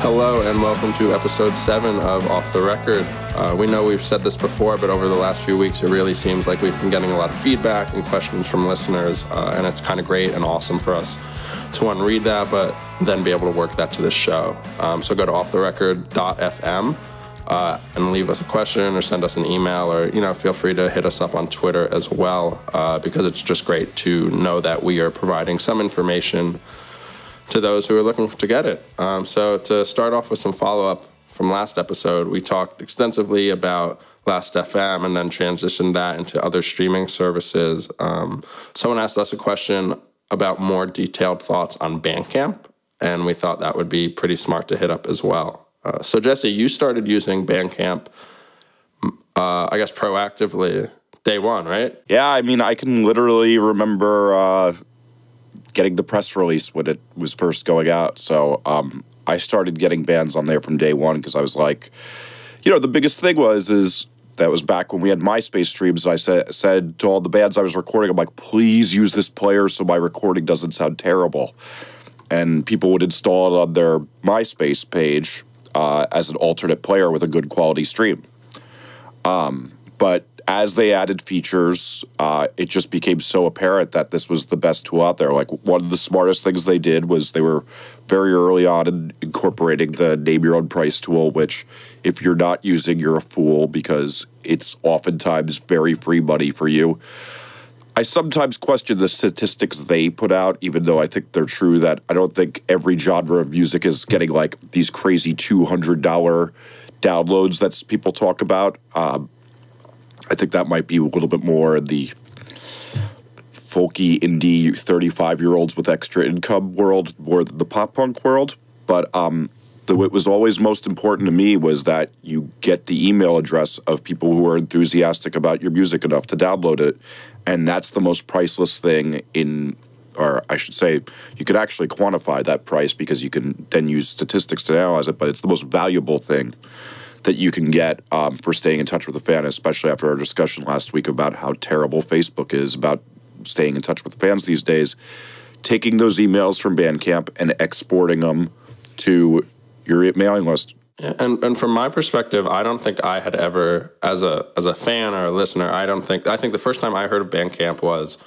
Hello and welcome to episode 7 of Off the Record. We know we've said this before, but over the last few weeks it really seems like we've been getting a lot of feedback and questions from listeners, and it's kind of great and awesome for us to one, read that, but then be able to work that to this show. So go to offtherecord.fm and leave us a question or send us an email, or feel free to hit us up on Twitter as well, because it's just great to know that we are providing some information to those who are looking to get it. So to start off with some follow-up from last episode, we talked extensively about Last.fm and then transitioned that into other streaming services. Someone asked us a question about more detailed thoughts on Bandcamp, and we thought that would be pretty smart to hit up as well. So Jesse, you started using Bandcamp, I guess proactively, day one, right? Yeah, I mean, I can literally remember getting the press release when it was first going out. So I started getting bands on there from day one because I was like, the biggest thing is that was back when we had MySpace streams. I said to all the bands I was recording, I'm like, please use this player so my recording doesn't sound terrible. And people would install it on their MySpace page as an alternate player with a good quality stream. But as they added features, it just became so apparent that this was the best tool out there. Like, one of the smartest things they did was they were very early on in incorporating the Name Your Own Price tool, which, if you're not using, you're a fool, because it's oftentimes very free money for you. I sometimes question the statistics they put out, even though I think they're true, that I don't think every genre of music is getting, like, these crazy $200 downloads that people talk about. I think that might be a little bit more in the folky, indie, 35-year-olds with extra income world more than the pop-punk world. But what was always most important to me was that you get the email address of people who are enthusiastic about your music enough to download it. And that's the most priceless thing or I should say, you could actually quantify that price because you can then use statistics to analyze it, but it's the most valuable thing that you can get for staying in touch with a fan, especially after our discussion last week about how terrible Facebook is about staying in touch with fans these days. Taking those emails from Bandcamp and exporting them to your mailing list. Yeah, and from my perspective, I don't think I had ever, as a fan or a listener, I think the first time I heard of Bandcamp was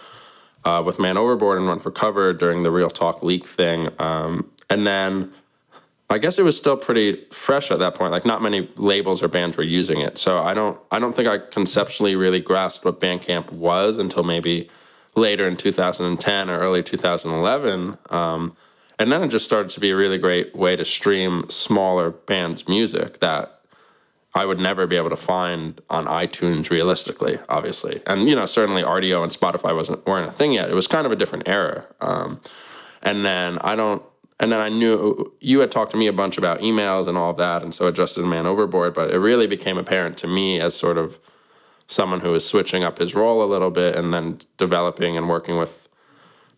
with Man Overboard and Run for Cover during the Real Talk leak thing, and then I guess it was still pretty fresh at that point. Like, not many labels or bands were using it. So I don't think I conceptually really grasped what Bandcamp was until maybe later in 2010 or early 2011. And then it just started to be a really great way to stream smaller bands' music that I would never be able to find on iTunes realistically, obviously. And, certainly RDO and Spotify weren't a thing yet. It was kind of a different era. And then I knew you had talked to me a bunch about emails and all of that, and so adjusted Man Overboard, but it really became apparent to me as sort of someone who was switching up his role a little bit and then developing and working with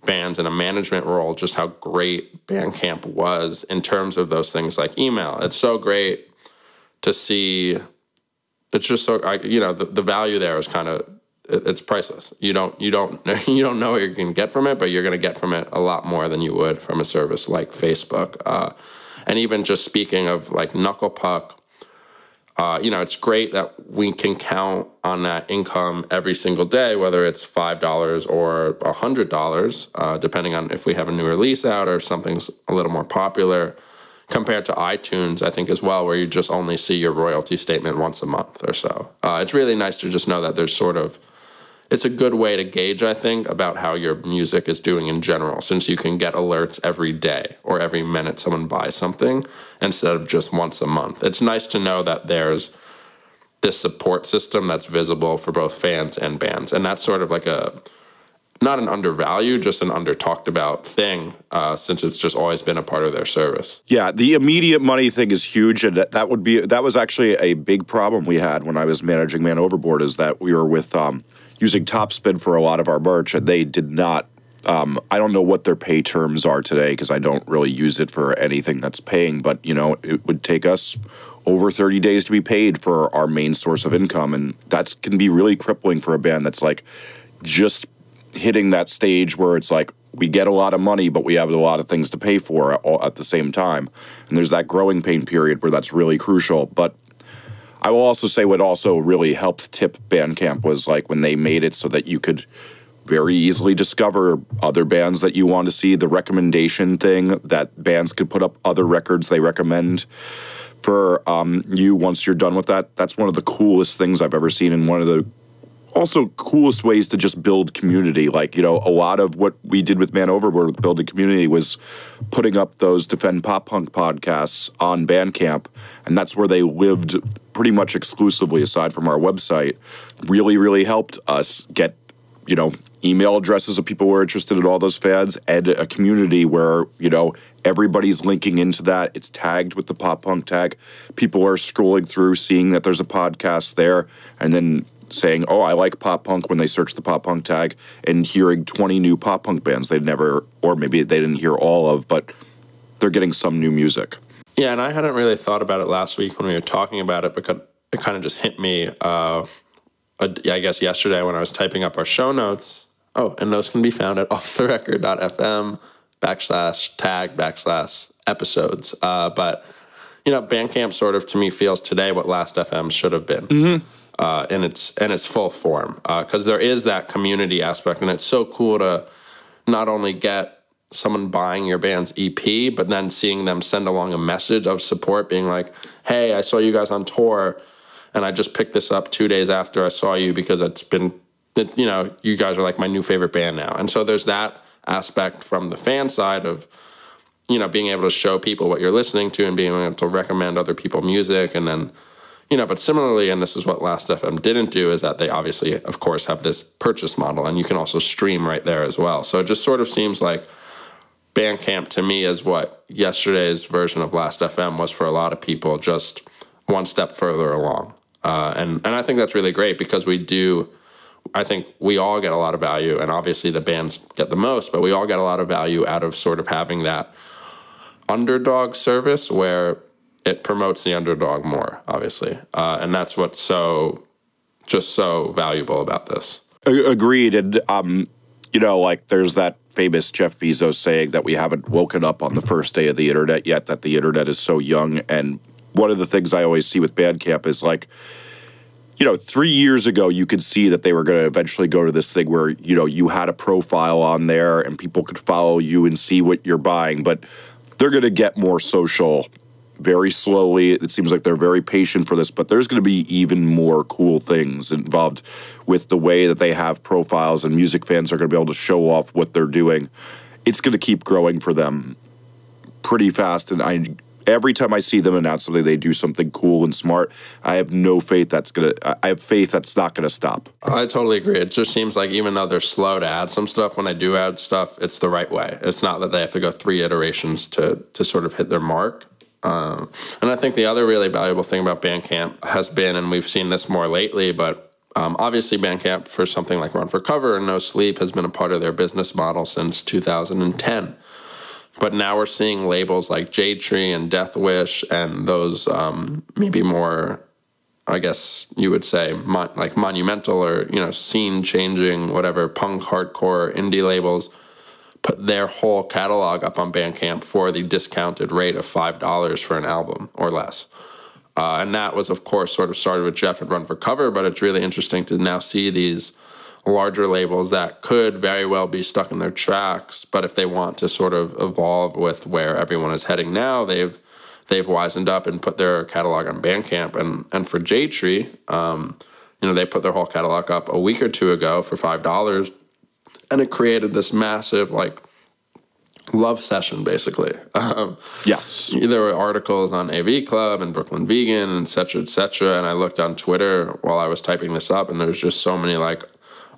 bands in a management role, just how great Bandcamp was in terms of those things like email. It's so great to see. It's just so, the value there is kind of, it's priceless. You don't know what you're going to get from it, but you're going to get from it a lot more than you would from a service like Facebook. And even just speaking of like Knuckle Puck, it's great that we can count on that income every single day, whether it's $5 or $100, depending on if we have a new release out or if something's a little more popular, compared to iTunes, I think, as well, where you just only see your royalty statement once a month or so. It's really nice to just know that there's it's a good way to gauge, I think, about how your music is doing in general, since you can get alerts every day or every minute someone buys something instead of just once a month. It's nice to know that there's this support system that's visible for both fans and bands. And that's sort of like not an undervalued, just an under-talked about thing, since it's just always been a part of their service. Yeah, the immediate money thing is huge, and that was actually a big problem we had when I was managing Man Overboard, is that we were with using Topspin for a lot of our merch, and they did not, I don't know what their pay terms are today because I don't really use it for anything that's paying, but, it would take us over 30 days to be paid for our main source of income, and that can be really crippling for a band that's, like, just hitting that stage where it's like, we get a lot of money, but we have a lot of things to pay for at the same time. And there's that growing pain period where that's really crucial. But I will also say what also really helped tip Bandcamp was like when they made it so that you could very easily discover other bands that you want to see, the recommendation thing that bands could put up other records they recommend for you once you're done with that. That's one of the coolest things I've ever seen, and one of the also coolest ways to just build community. Like, you know, a lot of what we did with Man Overboard with building community was putting up those Defend Pop Punk podcasts on Bandcamp, and that's where they lived pretty much exclusively aside from our website. Really, really helped us get, you know, email addresses of people who are interested in all those fads, and a community where, you know, everybody's linking into that. It's tagged with the pop punk tag. People are scrolling through, seeing that there's a podcast there, and then saying, oh, I like pop punk when they search the pop punk tag, and hearing 20 new pop punk bands they'd never, or maybe they didn't hear all of, but they're getting some new music. Yeah, and I hadn't really thought about it last week when we were talking about it, because it kind of just hit me, I guess yesterday when I was typing up our show notes. Oh, and those can be found at offtherecord.fm/tag/episodes. But, you know, Bandcamp sort of, to me, feels today what Last FM should have been. Mm-hmm. In its full form, because there is that community aspect, and it's so cool to not only get someone buying your band's EP, but then seeing them send along a message of support, being like, hey, I saw you guys on tour, and I just picked this up 2 days after I saw you because you know, you guys are like my new favorite band now. And so there's that aspect from the fan side of, you know, being able to show people what you're listening to and being able to recommend other people music, and then, you know, but similarly, and this is what Last FM didn't do, is that they obviously, of course, have this purchase model, and you can also stream right there as well. So it just sort of seems like Bandcamp to me is what yesterday's version of Last FM was for a lot of people, just one step further along. And I think that's really great, because I think we all get a lot of value, and obviously the bands get the most, but we all get a lot of value out of sort of having that underdog service where it promotes the underdog more, obviously. And that's what's so valuable about this. Agreed. And, you know, like there's that famous Jeff Bezos saying that we haven't woken up on the first day of the internet yet, that the internet is so young. And one of the things I always see with Bandcamp is like, you know, 3 years ago, you could see that they were going to eventually go to this thing where, you know, you had a profile on there and people could follow you and see what you're buying. But they're going to get more social very slowly. It seems like they're very patient for this, but there's going to be even more cool things involved with the way that they have profiles, and music fans are going to be able to show off what they're doing. It's going to keep growing for them pretty fast, and every time I see them announce something, they do something cool and smart. I have faith that's not going to stop. I totally agree. It just seems like even though they're slow to add some stuff, when they do add stuff, it's the right way. It's not that they have to go 3 iterations to sort of hit their mark. And I think the other really valuable thing about Bandcamp has been, and we've seen this more lately, but obviously Bandcamp for something like Run for Cover and No Sleep has been a part of their business model since 2010. But now we're seeing labels like Jade Tree and Death Wish and those maybe more, I guess you would say, like monumental or, you know, scene-changing, whatever, punk, hardcore, indie labels, put their whole catalog up on Bandcamp for the discounted rate of $5 for an album or less. And that was, of course, sort of started with Jeff at Run for Cover, but it's really interesting to now see these larger labels that could very well be stuck in their tracks, but if they want to sort of evolve with where everyone is heading now, they've wisened up and put their catalog on Bandcamp. And for Jade Tree, you know, they put their whole catalog up a week or two ago for $5, and it created this massive, like, love session, basically. Yes. There were articles on AV Club and Brooklyn Vegan and et cetera, and I looked on Twitter while I was typing this up, and there's just so many, like,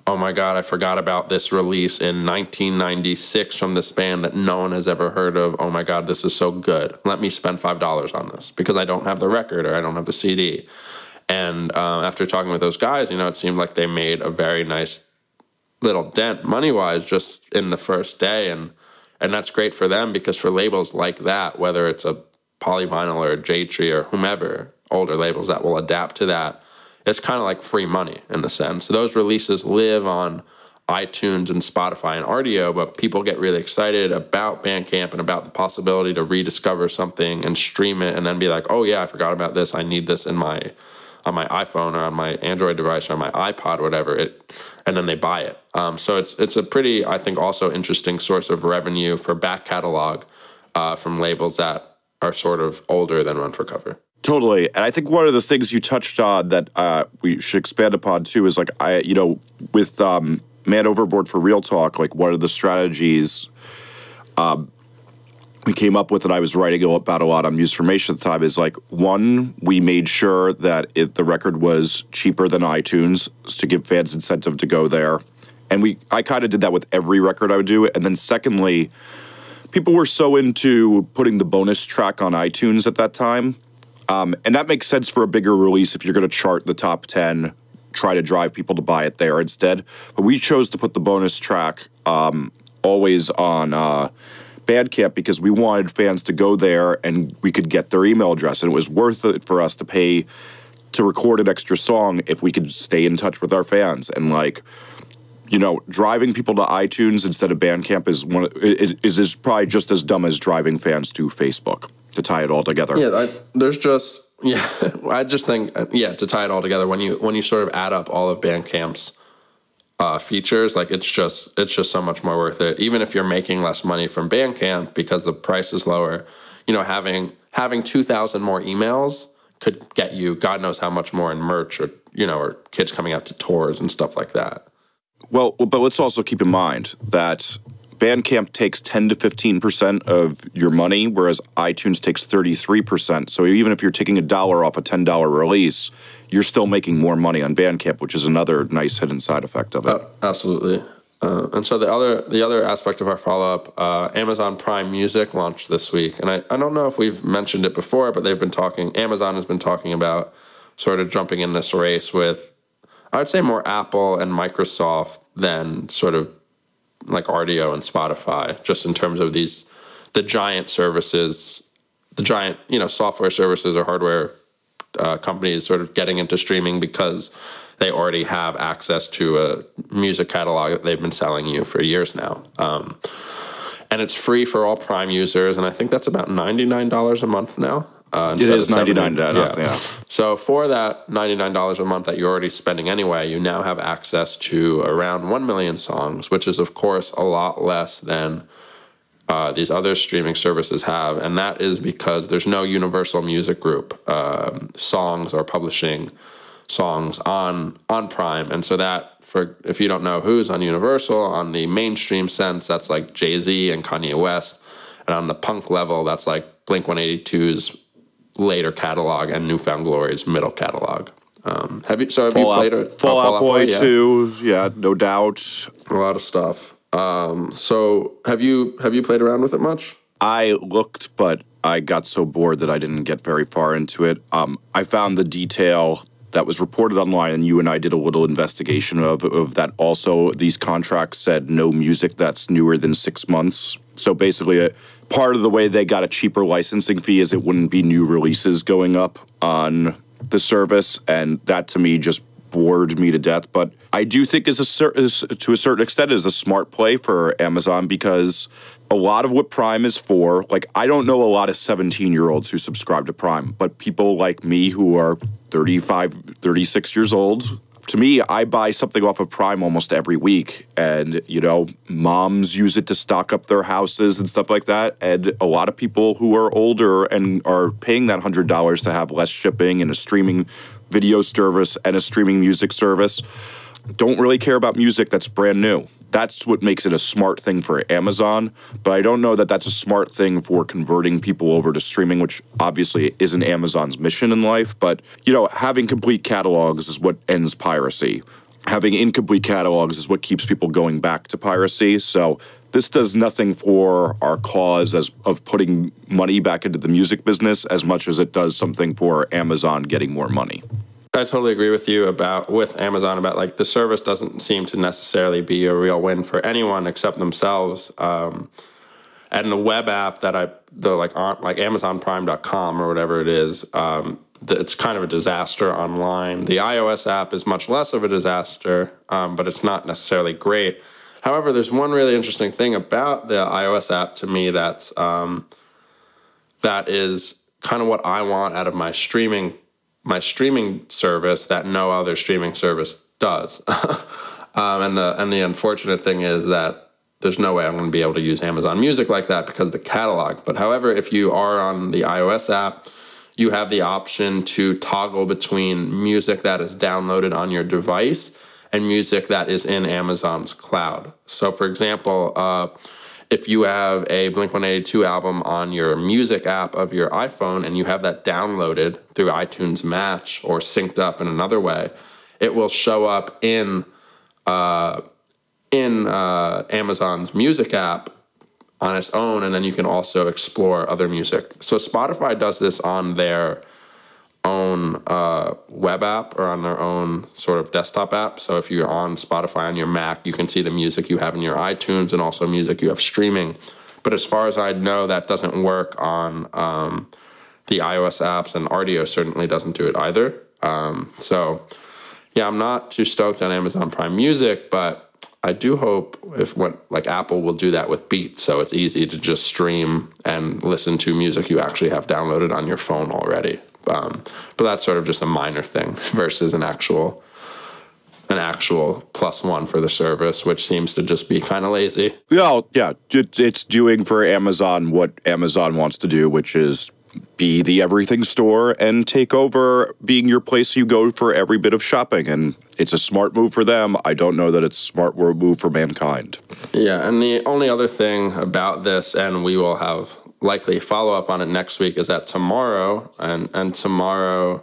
oh my God, I forgot about this release in 1996 from this band that no one has ever heard of. Oh my God, this is so good. Let me spend $5 on this because I don't have the record or I don't have the CD. And after talking with those guys, you know, it seemed like they made a very nice little dent money-wise just in the first day. And that's great for them, because for labels like that, whether it's a Polyvinyl or a Jade Tree or whomever, older labels that will adapt to that, it's kind of like free money in the sense. Those releases live on iTunes and Spotify and RDO, but people get really excited about Bandcamp and about the possibility to rediscover something and stream it and then be like, oh yeah, I forgot about this. I need this on my iPhone or on my Android device or on my iPod, whatever and then they buy it. So it's a pretty, I think, also interesting source of revenue for back catalog from labels that are sort of older than Run for Cover. Totally. And I think one of the things you touched on that we should expand upon too is like, with Man Overboard for Real Talk, like one of the strategies we came up with that I was writing about a lot on Musformation at the time is like, one, we made sure that the record was cheaper than iTunes to give fans incentive to go there. And I kind of did that with every record I would do. And then secondly, people were so into putting the bonus track on iTunes at that time. And that makes sense for a bigger release if you're going to chart the top 10, try to drive people to buy it there instead. But we chose to put the bonus track always on Bandcamp because we wanted fans to go there and we could get their email address. And it was worth it for us to pay to record an extra song if we could stay in touch with our fans. And like, driving people to iTunes instead of Bandcamp is probably just as dumb as driving fans to Facebook, to tie it all together. Yeah, I just think, to tie it all together, when you sort of add up all of Bandcamp's features, like it's just so much more worth it. Even if you're making less money from Bandcamp because the price is lower, having 2,000 more emails could get you God knows how much more in merch or kids coming out to tours and stuff like that. Well, but let's also keep in mind that Bandcamp takes 10 to 15% of your money, whereas iTunes takes 33%. So even if you're taking $1 off a $10 release, you're still making more money on Bandcamp, which is another nice hidden side effect of it. Absolutely. And so the other aspect of our follow-up, Amazon Prime Music launched this week. And I don't know if we've mentioned it before, but Amazon has been talking about sort of jumping in this race with, I would say, more Apple and Microsoft than sort of like RDO and Spotify, just in terms of the giant services, software services or hardware companies sort of getting into streaming because they already have access to a music catalog that they've been selling you for years now. And it's free for all Prime users, and I think that's about $99 a month now. It is $99. Yeah. So for that $99 a month that you're already spending anyway, you now have access to around 1 million songs, which is, of course, a lot less than these other streaming services have. And that is because there's no Universal Music Group songs or publishing songs on Prime. And so that, if you don't know who's on Universal, on the mainstream sense, that's like Jay-Z and Kanye West. And on the punk level, that's like Blink-182's later catalog and New Found Glory's middle catalog. Have you played it? Fall Out Boy 2, yeah, no doubt. A lot of stuff. So have you played around with it much? I looked, but I got so bored that I didn't get very far into it. I found the detail that was reported online, and you and I did a little investigation of that. Also, these contracts said no music that's newer than 6 months. So basically, part of the way they got a cheaper licensing fee is it wouldn't be new releases going up on the service, and that to me just bored me to death. But I do think to a certain extent is a smart play for Amazon, because a lot of what Prime is for, like, I don't know a lot of 17-year-olds who subscribe to Prime, but people like me who are 35, 36 years old, to me, I buy something off of Prime almost every week. And, moms use it to stock up their houses and stuff like that. And a lot of people who are older and are paying that $100 to have less shipping and a streaming video service and a streaming music service don't really care about music that's brand new. That's what makes it a smart thing for Amazon, but I don't know that that's a smart thing for converting people over to streaming, which obviously isn't Amazon's mission in life. But, having complete catalogs is what ends piracy. Having incomplete catalogs is what keeps people going back to piracy. So this does nothing for our cause of putting money back into the music business as much as it does something for Amazon getting more money. I totally agree with you with Amazon about, like, the service doesn't seem to necessarily be a real win for anyone except themselves. And the web app that like AmazonPrime.com or whatever it is it's kind of a disaster online. The iOS app is much less of a disaster, but it's not necessarily great. However, there's one really interesting thing about the iOS app to me that is kind of what I want out of my streaming service that no other streaming service does. And the unfortunate thing is that there's no way I'm going to be able to use Amazon Music like that because of the catalog. But however, if you are on the iOS app, you have the option to toggle between music that is downloaded on your device and music that is in Amazon's cloud. So for example, if you have a Blink-182 album on your music app of your iPhone and you have that downloaded through iTunes Match or synced up in another way, it will show up in Amazon's music app on its own, and then you can also explore other music. So Spotify does this on their own web app or on their own sort of desktop app. So if you're on Spotify on your Mac, you can see the music you have in your iTunes and also music you have streaming. But as far as I know, that doesn't work on the iOS apps, and Rdio certainly doesn't do it either. So yeah, I'm not too stoked on Amazon Prime Music, but I do hope Apple will do that with Beats, so it's easy to just stream and listen to music you actually have downloaded on your phone already. But that's sort of just a minor thing versus an actual +1 for the service, which seems to just be kind of lazy. Yeah, it's doing for Amazon what Amazon wants to do, which is be the everything store and take over being your place you go for every bit of shopping. And it's a smart move for them. I don't know that it's a smart move for mankind. Yeah, and the only other thing about this, and we will have likely follow up on it next week, is that tomorrow, and tomorrow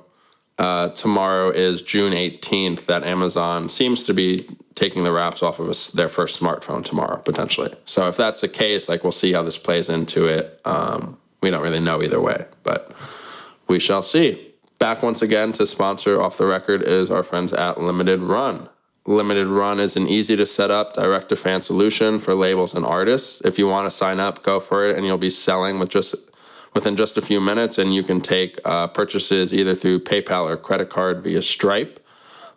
is June 18th, that Amazon seems to be taking the wraps off of their first smartphone tomorrow, potentially. So if that's the case, we'll see how this plays into it. We don't really know either way, but we shall see. Back once again to sponsor Off the Record is our friends at Limited Run. Limited Run is an easy-to-set-up, direct-to-fan solution for labels and artists. If you want to sign up, go for it, and you'll be selling within just a few minutes, and you can take purchases either through PayPal or credit card via Stripe.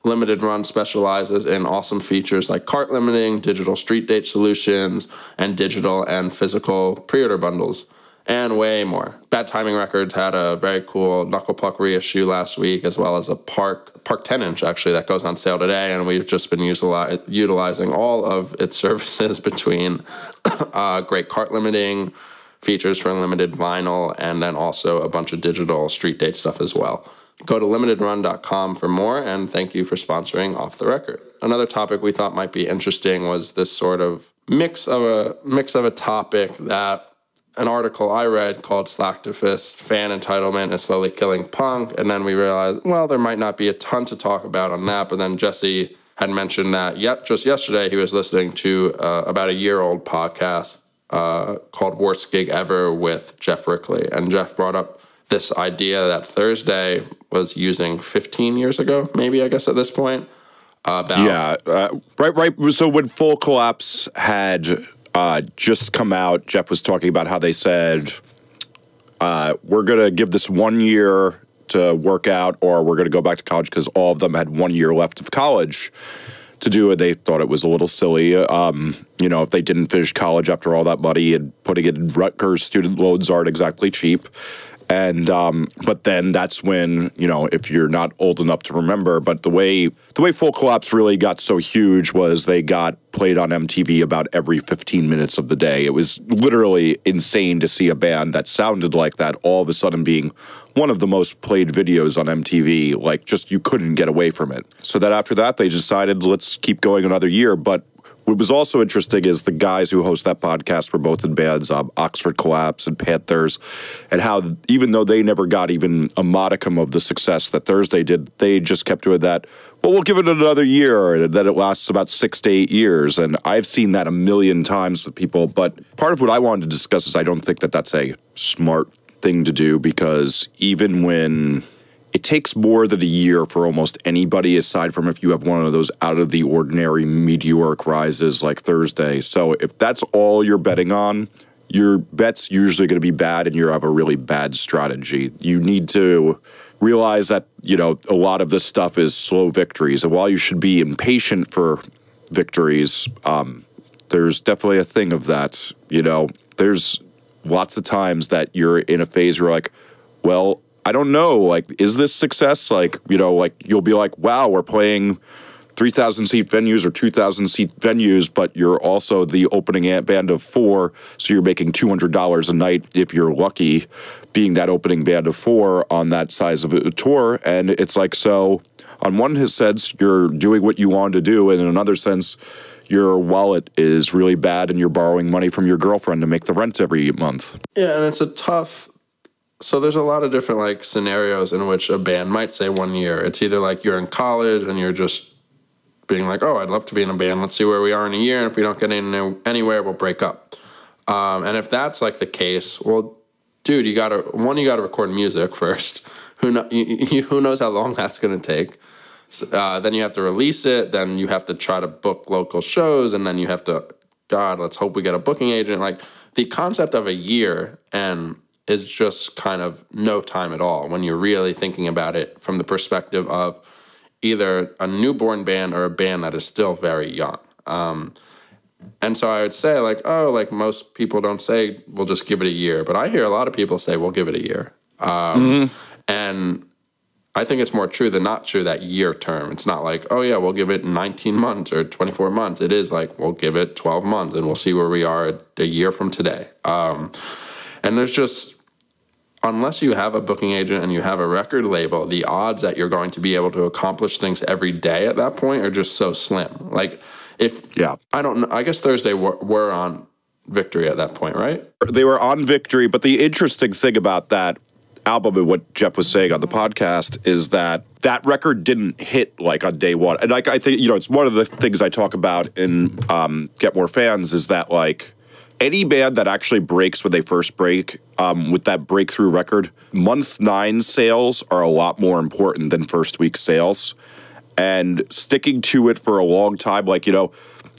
Limited Run specializes in awesome features like cart limiting, digital street date solutions, and digital and physical pre-order bundles, and way more. Bad Timing Records had a very cool Knuckle Puck reissue last week, as well as a Park 10-inch, actually, that goes on sale today, and we've just been utilizing all of its services between great cart limiting, features for limited vinyl, and then also a bunch of digital street date stuff as well. Go to limitedrun.com for more, and thank you for sponsoring Off the Record. Another topic we thought might be interesting was this sort of mix of a topic that an article I read called Slacktivist, Fan Entitlement is Slowly Killing Punk, and then we realized, well, there might not be a ton to talk about on that, but then Jesse had mentioned that just yesterday he was listening to about a year-old podcast called Worst Gig Ever with Jeff Rickley, and Jeff brought up this idea that Thursday was using 15 years ago, maybe, I guess, at this point. Right. So when Full Collapse had just come out, Jeff was talking about how they said, we're going to give this 1 year to work out, or we're going to go back to college, because all of them had 1 year left of college to do it. They thought it was a little silly. If they didn't finish college after all that money, and putting it in Rutgers, student loans aren't exactly cheap. And but then that's when, if you're not old enough to remember, but the way Full Collapse really got so huge was they got played on MTV about every 15 minutes of the day. It was literally insane to see a band that sounded like that all of a sudden being one of the most played videos on MTV. Just you couldn't get away from it. So that after that, they decided, let's keep going another year. But what was also interesting is the guys who host that podcast were both in bands, Oxford Collapse and Panthers, and how even though they never got even a modicum of the success that Thursday did, they just kept doing that. Well, we'll give it another year, and then it lasts about 6 to 8 years. And I've seen that a million times with people. But part of what I wanted to discuss is I don't think that that's a smart thing to do, because even when it takes more than a year for almost anybody, aside from if you have one of those out-of-the-ordinary meteoric rises like Thursday. So if that's all you're betting on, your bet's usually going to be bad, and you have a really bad strategy. You need to realize that, a lot of this stuff is slow victories. And while you should be impatient for victories, there's definitely a thing of that. There's lots of times that you're in a phase where like, well, I don't know, like, is this success? Like, you'll be like, wow, we're playing 3,000 seat venues or 2,000 seat venues, but you're also the opening band of 4, so you're making $200 a night if you're lucky, being that opening band of 4 on that size of a tour. And it's like, so on one sense, you're doing what you want to do, and in another sense, your wallet is really bad and you're borrowing money from your girlfriend to make the rent every month. Yeah, and it's a tough... So there's a lot of different, like, scenarios in which a band might say one year. It's either like you're in college and you're just being like, oh, I'd love to be in a band. Let's see where we are in a year. And if we don't get anywhere, we'll break up. And if that's like the case, well, dude, you got to record music first. Who knows how long that's going to take? Then you have to release it. Then you have to try to book local shows. And then you have to, God, let's hope we get a booking agent. Like, the concept of a year is just kind of no time at all when you're really thinking about it from the perspective of either a newborn band or a band that is still very young. And so I would say, like, oh, like, most people don't say, we'll just give it a year. But I hear a lot of people say, we'll give it a year. And I think it's more true than not true, that year term. It's not like, oh, yeah, we'll give it 19 months or 24 months. It is like, we'll give it 12 months and we'll see where we are a year from today. And there's just... Unless you have a booking agent and you have a record label, the odds that you're going to be able to accomplish things every day at that point are just so slim. Like, I don't know, I guess Thursday were on Victory at that point, right? They were on Victory, but the interesting thing about that album and what Jeff was saying on the podcast is that record didn't hit like on day one. And like, I think, it's one of the things I talk about in Get More Fans is that, like, any band that actually breaks when they first break, with that breakthrough record, month 9 sales are a lot more important than first week sales. And sticking to it for a long time, like,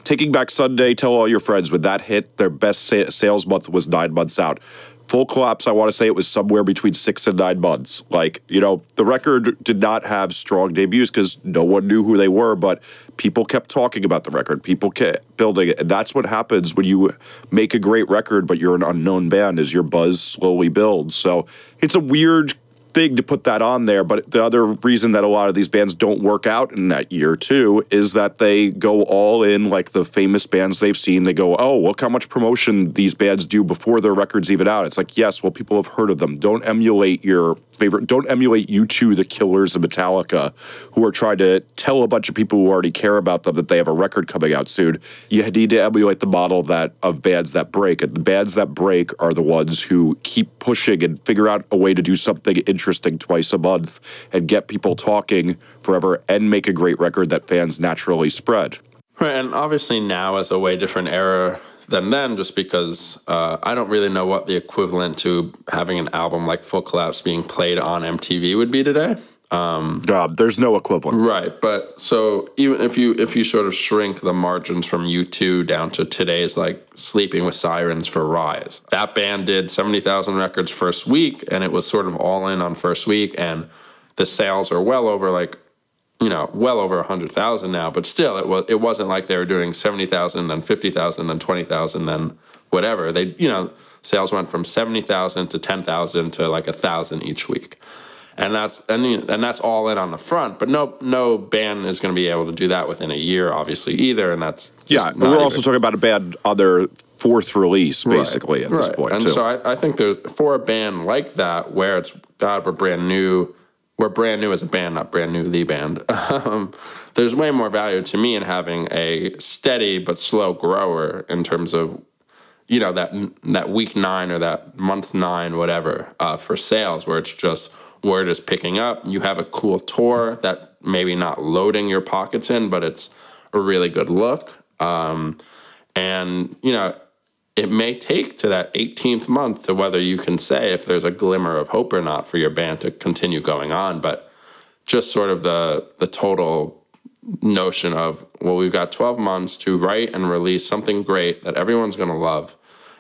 Taking Back Sunday, Tell All Your Friends, when that hit, their best sales month was 9 months out. Full Collapse, I want to say it was somewhere between 6 and 9 months. Like, the record did not have strong debuts because no one knew who they were, but people kept talking about the record. People kept building it. And that's what happens when you make a great record, but you're an unknown band, is your buzz slowly builds. So it's a weird thing to put that on there, but the other reason that a lot of these bands don't work out in that year too is that they go all in, like the famous bands they've seen. They go, oh, look how much promotion these bands do before their record's even out. It's like, yes, well, people have heard of them. Don't emulate your favorite. Don't emulate U2, the Killers, and Metallica, who are trying to tell a bunch of people who already care about them that they have a record coming out soon. You need to emulate the model of bands that break. And the bands that break are the ones who keep pushing and figure out a way to do something interesting twice a month and get people talking forever and make a great record that fans naturally spread. Right, and obviously now is a way different era than then, just because I don't really know what the equivalent to having an album like Full Collapse being played on MTV would be today. There's no equivalent. Right, but so even if you sort of shrink the margins from U2 down to today's, like, Sleeping with Sirens for Rise, that band did 70,000 records first week, and it was sort of all in on first week, and the sales are well over, like, well over 100,000 now, but still, it wasn't like they were doing 70,000, then 50,000, then 20,000, then whatever. They, sales went from 70,000 to 10,000 to like 1,000 each week. And that's all in on the front, but no band is going to be able to do that within a year, obviously, either. And that's we're also talking about a band on their 4th release, basically, at this point. And too. so I think for a band like that, where it's, God, we're brand new as a band, not brand new the band. There's way more value to me in having a steady but slow grower in terms of, that week 9 or that month 9, whatever, for sales, where it's just word is picking up. You have a cool tour that maybe not loading your pockets in, but it's a really good look. And, it may take to that 18th month to whether you can say if there's a glimmer of hope or not for your band to continue going on. But just sort of the total notion of, well, we've got 12 months to write and release something great that everyone's going to love.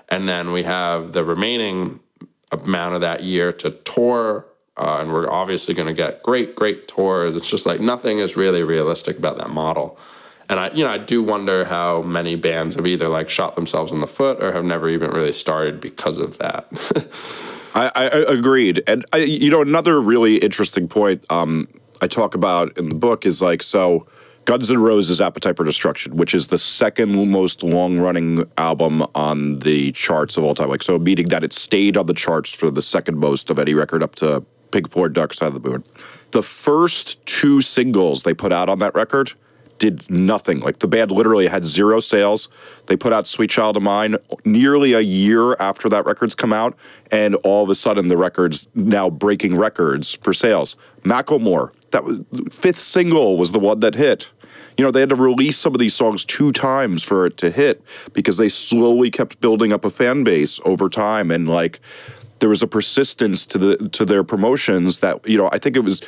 And then we have the remaining amount of that year to tour and we're obviously going to get great tours. It's just like nothing is really realistic about that model. And I do wonder how many bands have either like shot themselves in the foot or have never even really started because of that. I agreed. And another really interesting point I talk about in the book is like, so Guns N' Roses' Appetite for Destruction, which is the second most long-running album on the charts of all time. Like, so meaning that it stayed on the charts for the second most of any record up to Pink Floyd, Dark Side of the Moon. The first 2 singles they put out on that record did nothing. Like, the band literally had 0 sales. They put out Sweet Child of Mine nearly a year after that record's come out, and all of a sudden the record's now breaking records for sales. Macklemore, that was 5th single, was the one that hit. They had to release some of these songs 2 times for it to hit because they slowly kept building up a fan base over time, and like there was a persistence to their promotions that, I think it was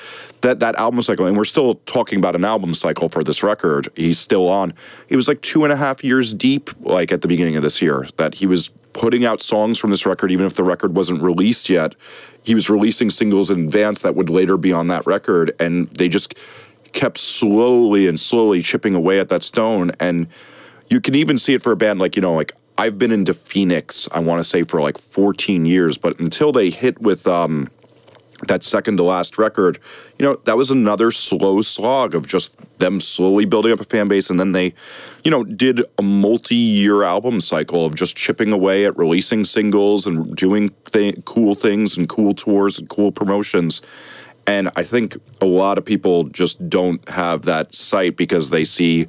that album cycle, and we're still talking about an album cycle for this record. He's still on. It was like 2.5 years deep, like at the beginning of this year, that he was putting out songs from this record, even if the record wasn't released yet. He was releasing singles in advance that would later be on that record, and they just kept slowly chipping away at that stone. And you can even see it for a band like, like I've been into Phoenix, I want to say, for like 14 years, but until they hit with that second to last record, that was another slow slog of just them slowly building up a fan base. And then they, did a multi-year album cycle of just chipping away at releasing singles and doing cool things and cool tours and cool promotions. And I think a lot of people just don't have that sight because they see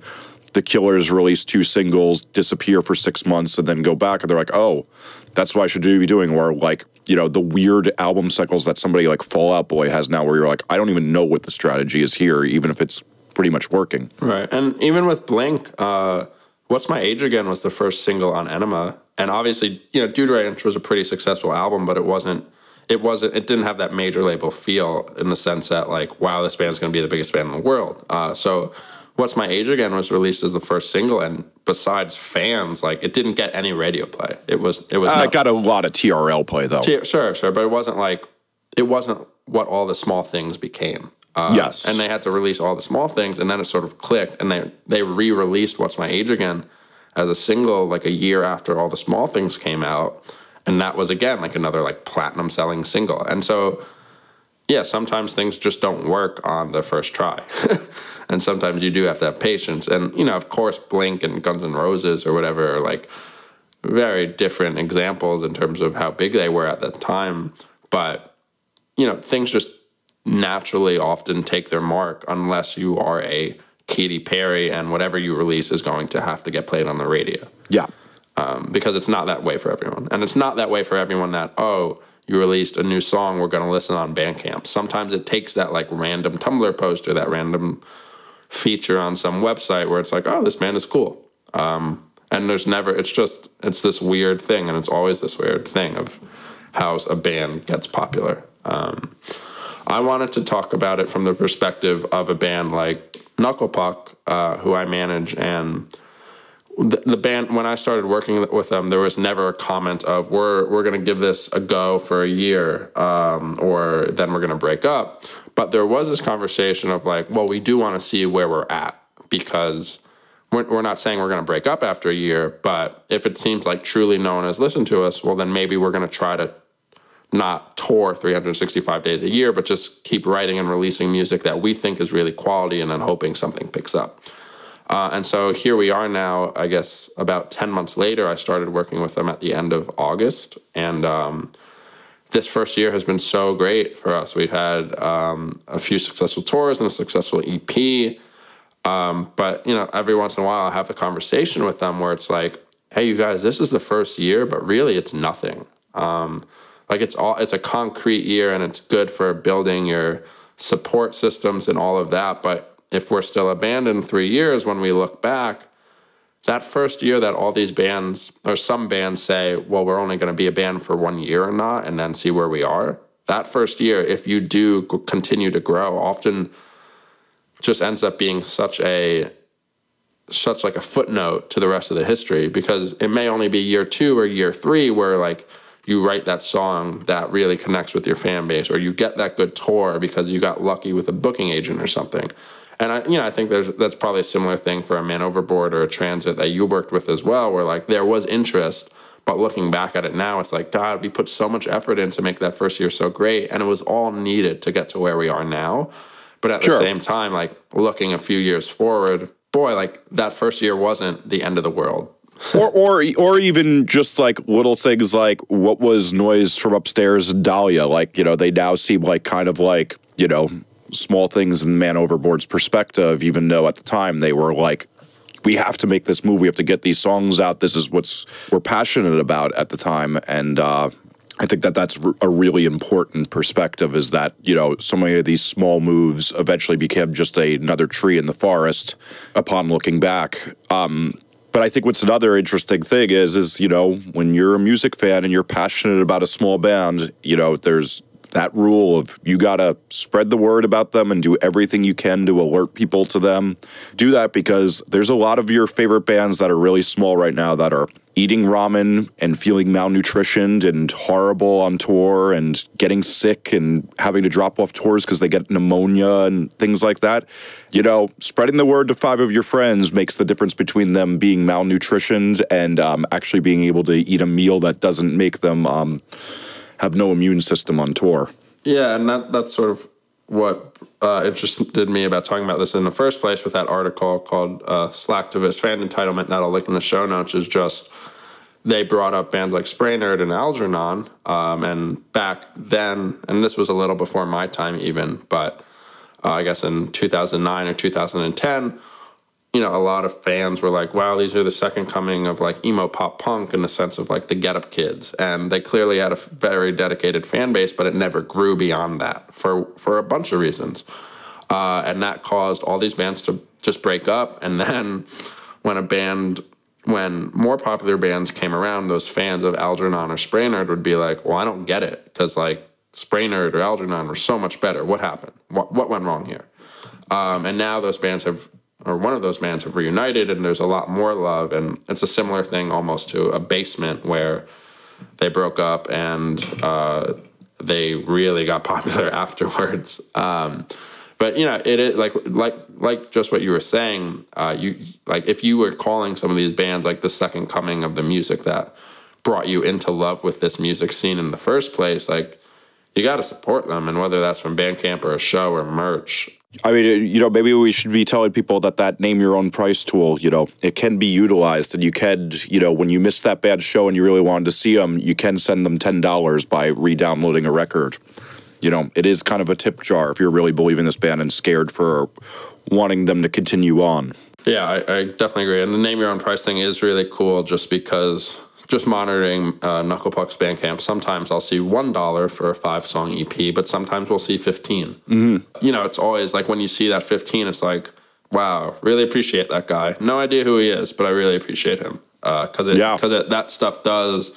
the Killers release 2 singles, disappear for 6 months, and then go back, and they're like, oh, that's what I should be doing. Or like, the weird album cycles that somebody like Fall Out Boy has now, where you're like, I don't even know what the strategy is here, even if it's pretty much working. Right. And even with Blink, What's My Age Again was the first single on Enema. And obviously, Dude Ranch was a pretty successful album, but it didn't have that major label feel in the sense that like, wow, this band's going to be the biggest band in the world. So What's My Age Again was released as the first single, and besides fans, like it didn't get any radio play. It got a lot of TRL play though. Sure, but it wasn't what All the Small Things became. Yes, and they had to release All the Small Things, and then it sort of clicked, and they re-released What's My Age Again as a single like a year after All the Small Things came out. And that was, again, like another like platinum selling single. And so, yeah, sometimes things just don't work on the first try. And sometimes you do have to have patience. And, of course, Blink and Guns N' Roses or whatever are like very different examples in terms of how big they were at that time. But, things just naturally often take their mark unless you are a Katy Perry and whatever you release is going to have to get played on the radio. Yeah. Because it's not that way for everyone. And it's not that way for everyone that, oh, you released a new song, we're going to listen on Bandcamp. Sometimes it takes that like random Tumblr post or that random feature on some website where it's like, oh, this band is cool. And it's this weird thing, and it's always this weird thing of how a band gets popular. I wanted to talk about it from the perspective of a band like Knuckle Puck, who I manage, and the band, when I started working with them, there was never a comment of we're going to give this a go for a year or then we're going to break up. But there was this conversation of like, well, we do want to see where we're at, because we're not saying we're going to break up after a year, but if it seems like truly no one has listened to us, well, then maybe we're going to try to not tour 365 days a year, but just keep writing and releasing music that we think is really quality and then hoping something picks up. And so here we are now, I guess about 10 months later. I started working with them at the end of August. And this first year has been so great for us. We've had a few successful tours and a successful EP. But, every once in a while I have a conversation with them where it's like, hey, you guys, this is the first year, but really it's nothing. It's a concrete year, and it's good for building your support systems and all of that. But if we're still a band in 3 years, when we look back, that first year that all these bands, or some bands say, well, we're only going to be a band for 1 year or not, and then see where we are. That first year, if you do continue to grow, often just ends up being such like a footnote to the rest of the history, because it may only be year 2 or year 3 where like you write that song that really connects with your fan base, or you get that good tour because you got lucky with a booking agent or something. And I think that's probably a similar thing for a Man Overboard or a Transit that you worked with as well, where like there was interest, but looking back at it now, it's like, God, we put so much effort in to make that first year so great, and it was all needed to get to where we are now. But at the same time, like looking a few years forward, boy, like that first year wasn't the end of the world. or even just like little things like what was Noise from Upstairs and Dahlia. Like, they now seem like kind of like, small things in Man Overboard's perspective, even though at the time they were like, we have to make this move. We have to get these songs out. This is what we're passionate about at the time. And I think that's a really important perspective, is that, so many of these small moves eventually became just another tree in the forest upon looking back. But I think what's another interesting thing is when you're a music fan and you're passionate about a small band, there's that rule of you got to spread the word about them and do everything you can to alert people to them. Do that because there's a lot of your favorite bands that are really small right now that are eating ramen and feeling malnutritioned and horrible on tour and getting sick and having to drop off tours because they get pneumonia and things like that. Spreading the word to 5 of your friends makes the difference between them being malnutritioned and actually being able to eat a meal that doesn't make them have no immune system on tour. Yeah, and that's sort of what interested me about talking about this in the first place with that article called Slacktivist Fan Entitlement that I'll link in the show notes, is just they brought up bands like Spray Nerd and Algernon, and back then, and this was a little before my time even, but I guess in 2009 or 2010, a lot of fans were like, wow, these are the second coming of like emo pop punk in the sense of like the Get Up Kids. And they clearly had a very dedicated fan base, but it never grew beyond that for a bunch of reasons. And that caused all these bands to just break up. And then when more popular bands came around, those fans of Algernon or Spray Nerd would be like, well, I don't get it, because like Spray Nerd or Algernon were so much better. What happened? What went wrong here? And now those bands one of those bands have reunited, and there's a lot more love. And it's a similar thing almost to a Basement, where they broke up and they really got popular afterwards. But it is like just what you were saying. If you were calling some of these bands like the second coming of the music that brought you into love with this music scene in the first place, like you got to support them, and whether that's from Bandcamp or a show or merch. I mean, maybe we should be telling people that name your own price tool, it can be utilized, and you can, when you missed that bad show and you really wanted to see them, you can send them $10 by re-downloading a record. It is kind of a tip jar if you're really believing this band and scared for wanting them to continue on. Yeah, I definitely agree. And the name your own price thing is really cool, just because just monitoring Knucklepuck's Bandcamp, sometimes I'll see $1 for a 5-song EP, but sometimes we'll see 15. Mm-hmm. It's always like when you see that 15, it's like, wow, really appreciate that guy. No idea who he is, but I really appreciate him because that stuff does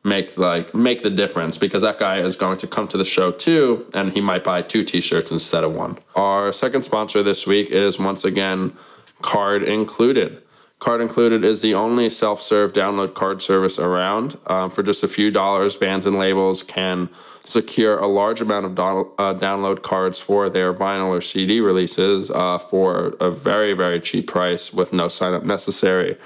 make the difference, because that guy is going to come to the show too, and he might buy 2 T-shirts instead of 1. Our second sponsor this week is once again Card Included. Card Included is the only self-serve download card service around. For just a few dollars, bands and labels can secure a large amount of download cards for their vinyl or CD releases for a very, very cheap price with no sign-up necessary.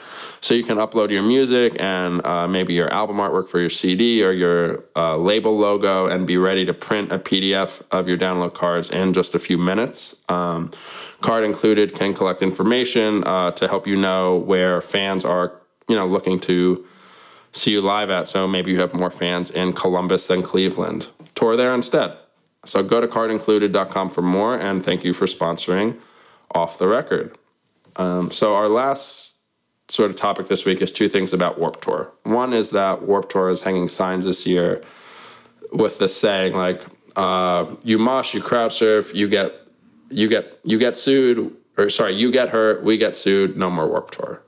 So you can upload your music and maybe your album artwork for your CD or your label logo and be ready to print a PDF of your download cards in just a few minutes. Card Included can collect information to help you know where fans are, looking to see you live at. So maybe you have more fans in Columbus than Cleveland. Tour there instead. So go to cardincluded.com for more, and thank you for sponsoring Off the Record. So our last sort of topic this week is 2 things about Warped Tour. One is that Warped Tour is hanging signs this year with the saying like, you mosh, you crowd surf, you get sued, or sorry, you get hurt, we get sued, no more Warped Tour.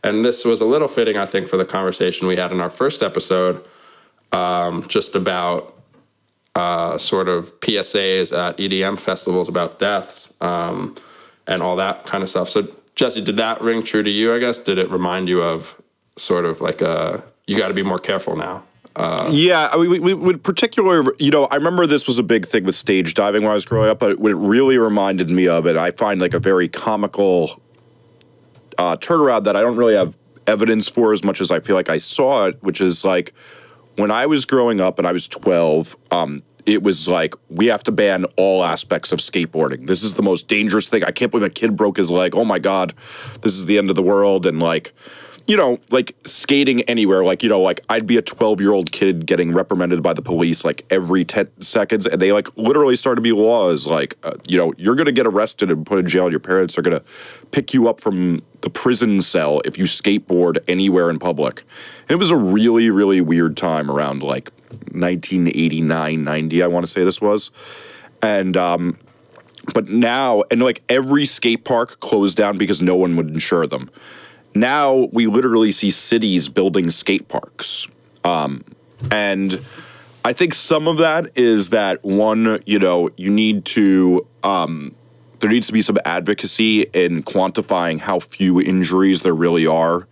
And this was a little fitting, I think, for the conversation we had in our first episode, just about sort of PSAs at EDM festivals about deaths and all that kind of stuff. So, Jesse, did that ring true to you, I guess? Did it remind you of sort of like you got to be more careful now Yeah, I mean, we would particularly, I remember this was a big thing with stage diving when I was growing up, but what it really reminded me of, and I find like a very comical turnaround that I don't really have evidence for as much as I feel like I saw it, which is like when I was growing up and I was 12, it was like, we have to ban all aspects of skateboarding. This is the most dangerous thing. I can't believe a kid broke his leg. Oh my God, this is the end of the world. And like, like skating anywhere, like, like I'd be a 12-year-old kid getting reprimanded by the police like every 10 seconds. And they like literally started to be laws like, you're going to get arrested and put in jail. Your parents are going to pick you up from the prison cell if you skateboard anywhere in public. And it was a really, really weird time around like 1989, 90, I want to say this was. And, but now, and like every skate park closed down because no one would insure them. Now we literally see cities building skate parks. And I think some of that is that one, you need to, there needs to be some advocacy in quantifying how few injuries there really are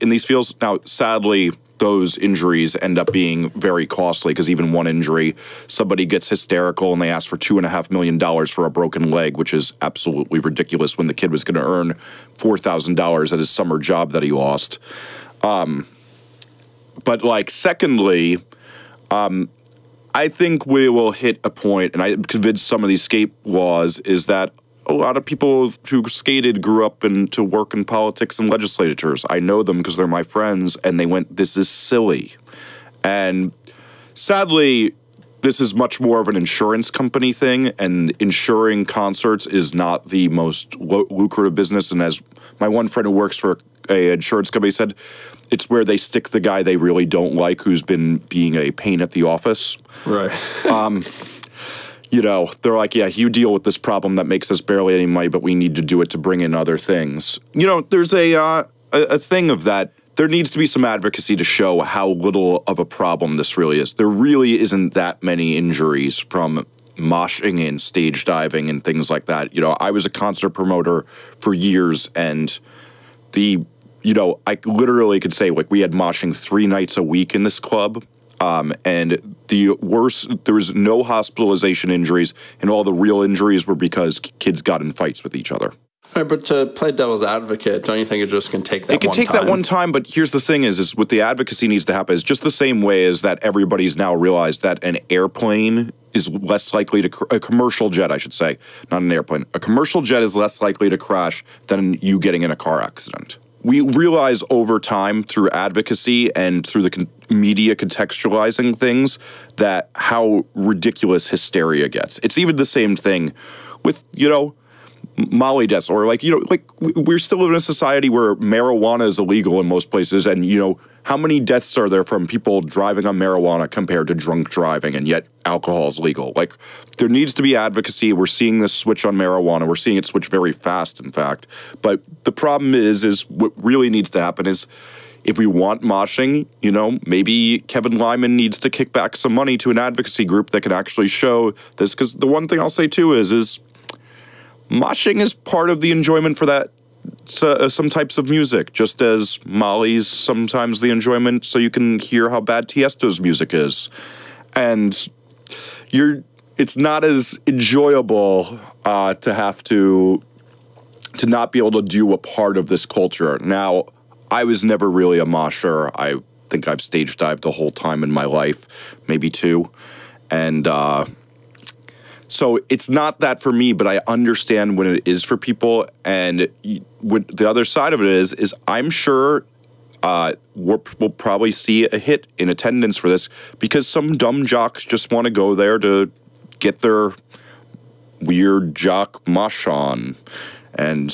in these fields. Now, sadly, those injuries end up being very costly because even one injury, somebody gets hysterical and they ask for $2.5 million for a broken leg, which is absolutely ridiculous when the kid was going to earn $4,000 at his summer job that he lost. But like, secondly, I think we will hit a point, and I'm convinced some of these skate laws is that a lot of people who skated grew up to work in politics and legislatures. I know them because they're my friends, and they went, this is silly. And sadly, this is much more of an insurance company thing, and insuring concerts is not the most lucrative business. And as my one friend who works for an insurance company said, it's where they stick the guy they really don't like who's been being a pain at the office. Right. They're like, yeah, you deal with this problem that makes us barely any money, but we need to do it to bring in other things. There's a thing of that. There needs to be some advocacy to show how little of a problem this really is. There really isn't that many injuries from moshing and stage diving and things like that. I was a concert promoter for years, and I literally could say, like, we had moshing 3 nights a week in this club. And the worst, there was no hospitalization injuries, and all the real injuries were because kids got in fights with each other. Right, but to play devil's advocate, don't you think it just can take that one time? It can take that one time, but here's the thing is what the advocacy needs to happen is just the same way as that everybody's now realized that an airplane is less likely to, a commercial jet, I should say, not an airplane. A commercial jet is less likely to crash than you getting in a car accident. We realize over time through advocacy and through the media contextualizing things that how ridiculous hysteria gets. It's even the same thing with, Molly deaths, or we're still in a society where marijuana is illegal in most places, and how many deaths are there from people driving on marijuana compared to drunk driving, and yet alcohol is legal? Like, there needs to be advocacy. We're seeing this switch on marijuana. We're seeing it switch very fast, in fact. But the problem is what really needs to happen is if we want moshing, maybe Kevin Lyman needs to kick back some money to an advocacy group that can actually show this. Because the one thing I'll say too is moshing is part of the enjoyment for that. Some types of music, just as Molly's sometimes the enjoyment, so you can hear how bad Tiesto's music is, and it's not as enjoyable to have to not be able to do a part of this culture. Now, I was never really a mosher. I think I've stage dived the whole time in my life, maybe 2, and so it's not that for me, but I understand when it is for people. And what the other side of it is I'm sure we'll probably see a hit in attendance for this because some dumb jocks just want to go there to get their weird jock mosh on. And,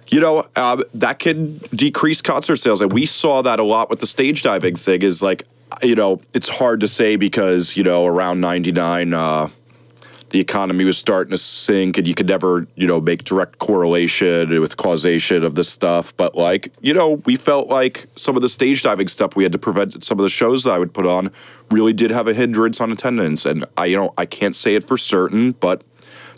that could decrease concert sales. And we saw that a lot with the stage diving thing is like, it's hard to say because, around 99, the economy was starting to sink, and you could never, make direct correlation with causation of this stuff. But we felt like some of the stage diving stuff we had to prevent some of the shows that I would put on really did have a hindrance on attendance. And I can't say it for certain, but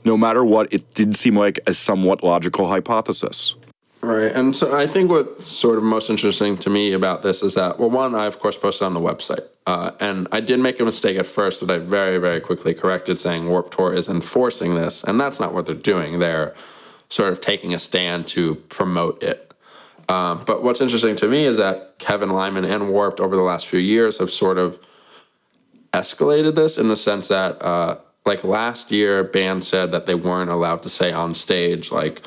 no matter what, it did seem like a somewhat logical hypothesis. Right. And so I think what's sort of most interesting to me about this is that, well, one, I, of course, posted on the website. And I did make a mistake at first that I very, very quickly corrected, saying Warped Tour is enforcing this. And that's not what they're doing. They're sort of taking a stand to promote it. But what's interesting to me is that Kevin Lyman and Warped over the last few years have sort of escalated this in the sense that, like last year, bands said that they weren't allowed to say on stage, like,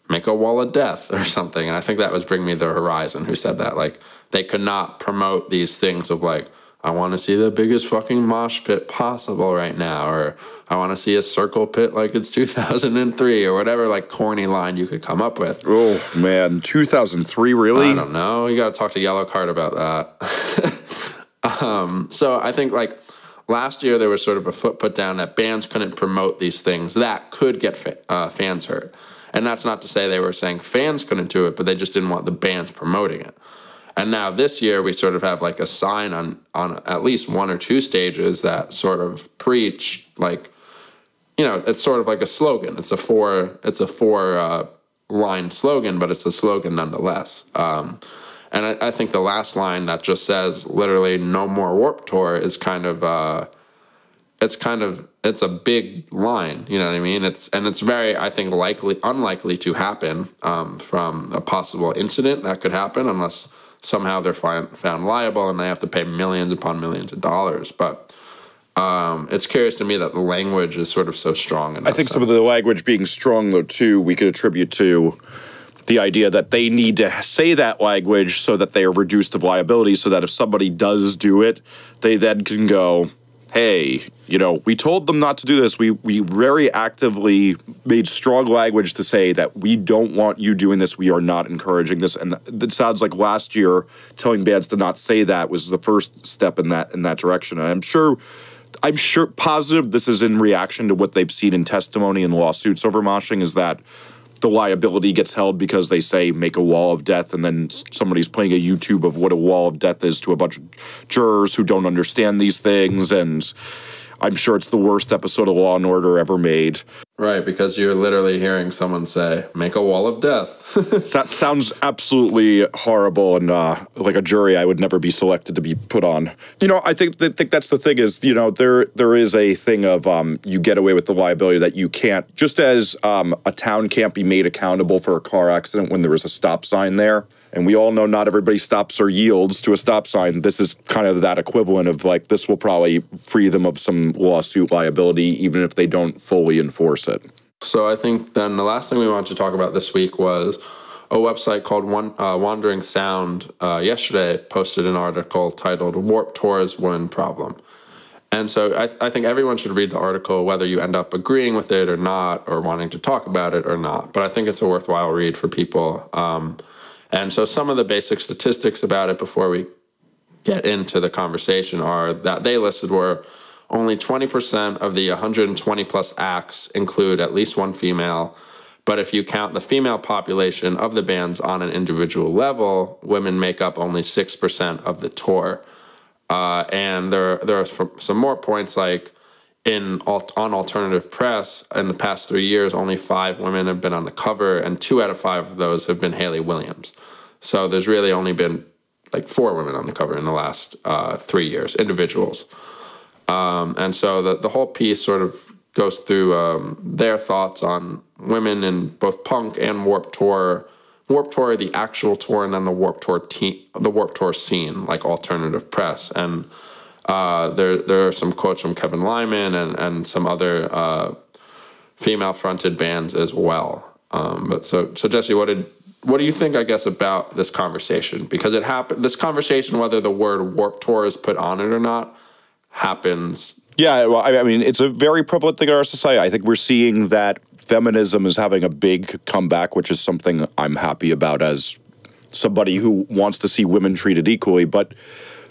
make a wall of death or something. And I think that was Bring Me the Horizon who said that. Like, they could not promote these things of like, I want to see the biggest fucking mosh pit possible right now, or I want to see a circle pit like it's 2003, or whatever like corny line you could come up with. Oh man, 2003, really? I don't know. You got to talk to Yellow Card about that. So I think like last year there was sort of a foot put down that bands couldn't promote these things that could get fans hurt. And that's not to say they were saying fans couldn't do it, but they just didn't want the bands promoting it. And now this year we sort of have like a sign on at least one or two stages that sort of preach like, you know, it's sort of like a slogan. It's a four line slogan, but it's a slogan nonetheless. And I think the last line that just says literally "No More Warped Tour" is kind of it's a big line, you know what I mean? It's very, I think, unlikely to happen from a possible incident that could happen unless somehow they're found liable and they have to pay millions upon millions of dollars. But it's curious to me that the language is sort of so strong. I think some of the language being strong, though, too, we could attribute to the idea that they need to say that language so that they are reduced to liability, so that if somebody does do it, they then can go, hey, you know, we told them not to do this. We very actively made strong language to say that we don't want you doing this. We are not encouraging this. And it sounds like last year telling bands to not say that was the first step in that direction. And I'm sure positive this is in reaction to what they've seen in testimony and lawsuits over moshing, is that the liability gets held because they say make a wall of death, and then somebody's playing a YouTube of what a wall of death is to a bunch of jurors who don't understand these things, and I'm sure it's the worst episode of Law & Order ever made. Right, because you're literally hearing someone say, make a wall of death. That sounds absolutely horrible, and like a jury I would never be selected to be put on. You know, I think that's the thing is, you know, there is a thing of you get away with the liability that you can't, just as a town can't be made accountable for a car accident when there is a stop sign there. And we all know not everybody stops or yields to a stop sign. This is kind of that equivalent of like, this will probably free them of some lawsuit liability, even if they don't fully enforce it. So I think then the last thing we wanted to talk about this week was a website called Wandering Sound yesterday posted an article titled Warped Tour's Women Problem. And so I think everyone should read the article, whether you end up agreeing with it or not, or wanting to talk about it or not. But I think it's a worthwhile read for people. And so some of the basic statistics about it before we get into the conversation are that they listed were only 20% of the 120 plus acts include at least one female. But if you count the female population of the bands on an individual level, women make up only 6% of the tour. And there are some more points like on alternative press, in the past 3 years, only 5 women have been on the cover, and 2 out of 5 of those have been Hayley Williams. So there's really only been like 4 women on the cover in the last 3 years, individuals. And so the whole piece sort of goes through their thoughts on women in both punk and Warped Tour. Warped Tour, the actual tour, and then the Warped Tour scene, like alternative press. And there are some quotes from Kevin Lyman and some other female-fronted bands as well. But so Jesse, what do you think, I guess, about this conversation? Because it happened. This conversation, whether the word Warped Tour is put on it or not, happens. Yeah, well, I mean, it's a very prevalent thing in our society. I think we're seeing that feminism is having a big comeback, which is something I'm happy about as somebody who wants to see women treated equally. But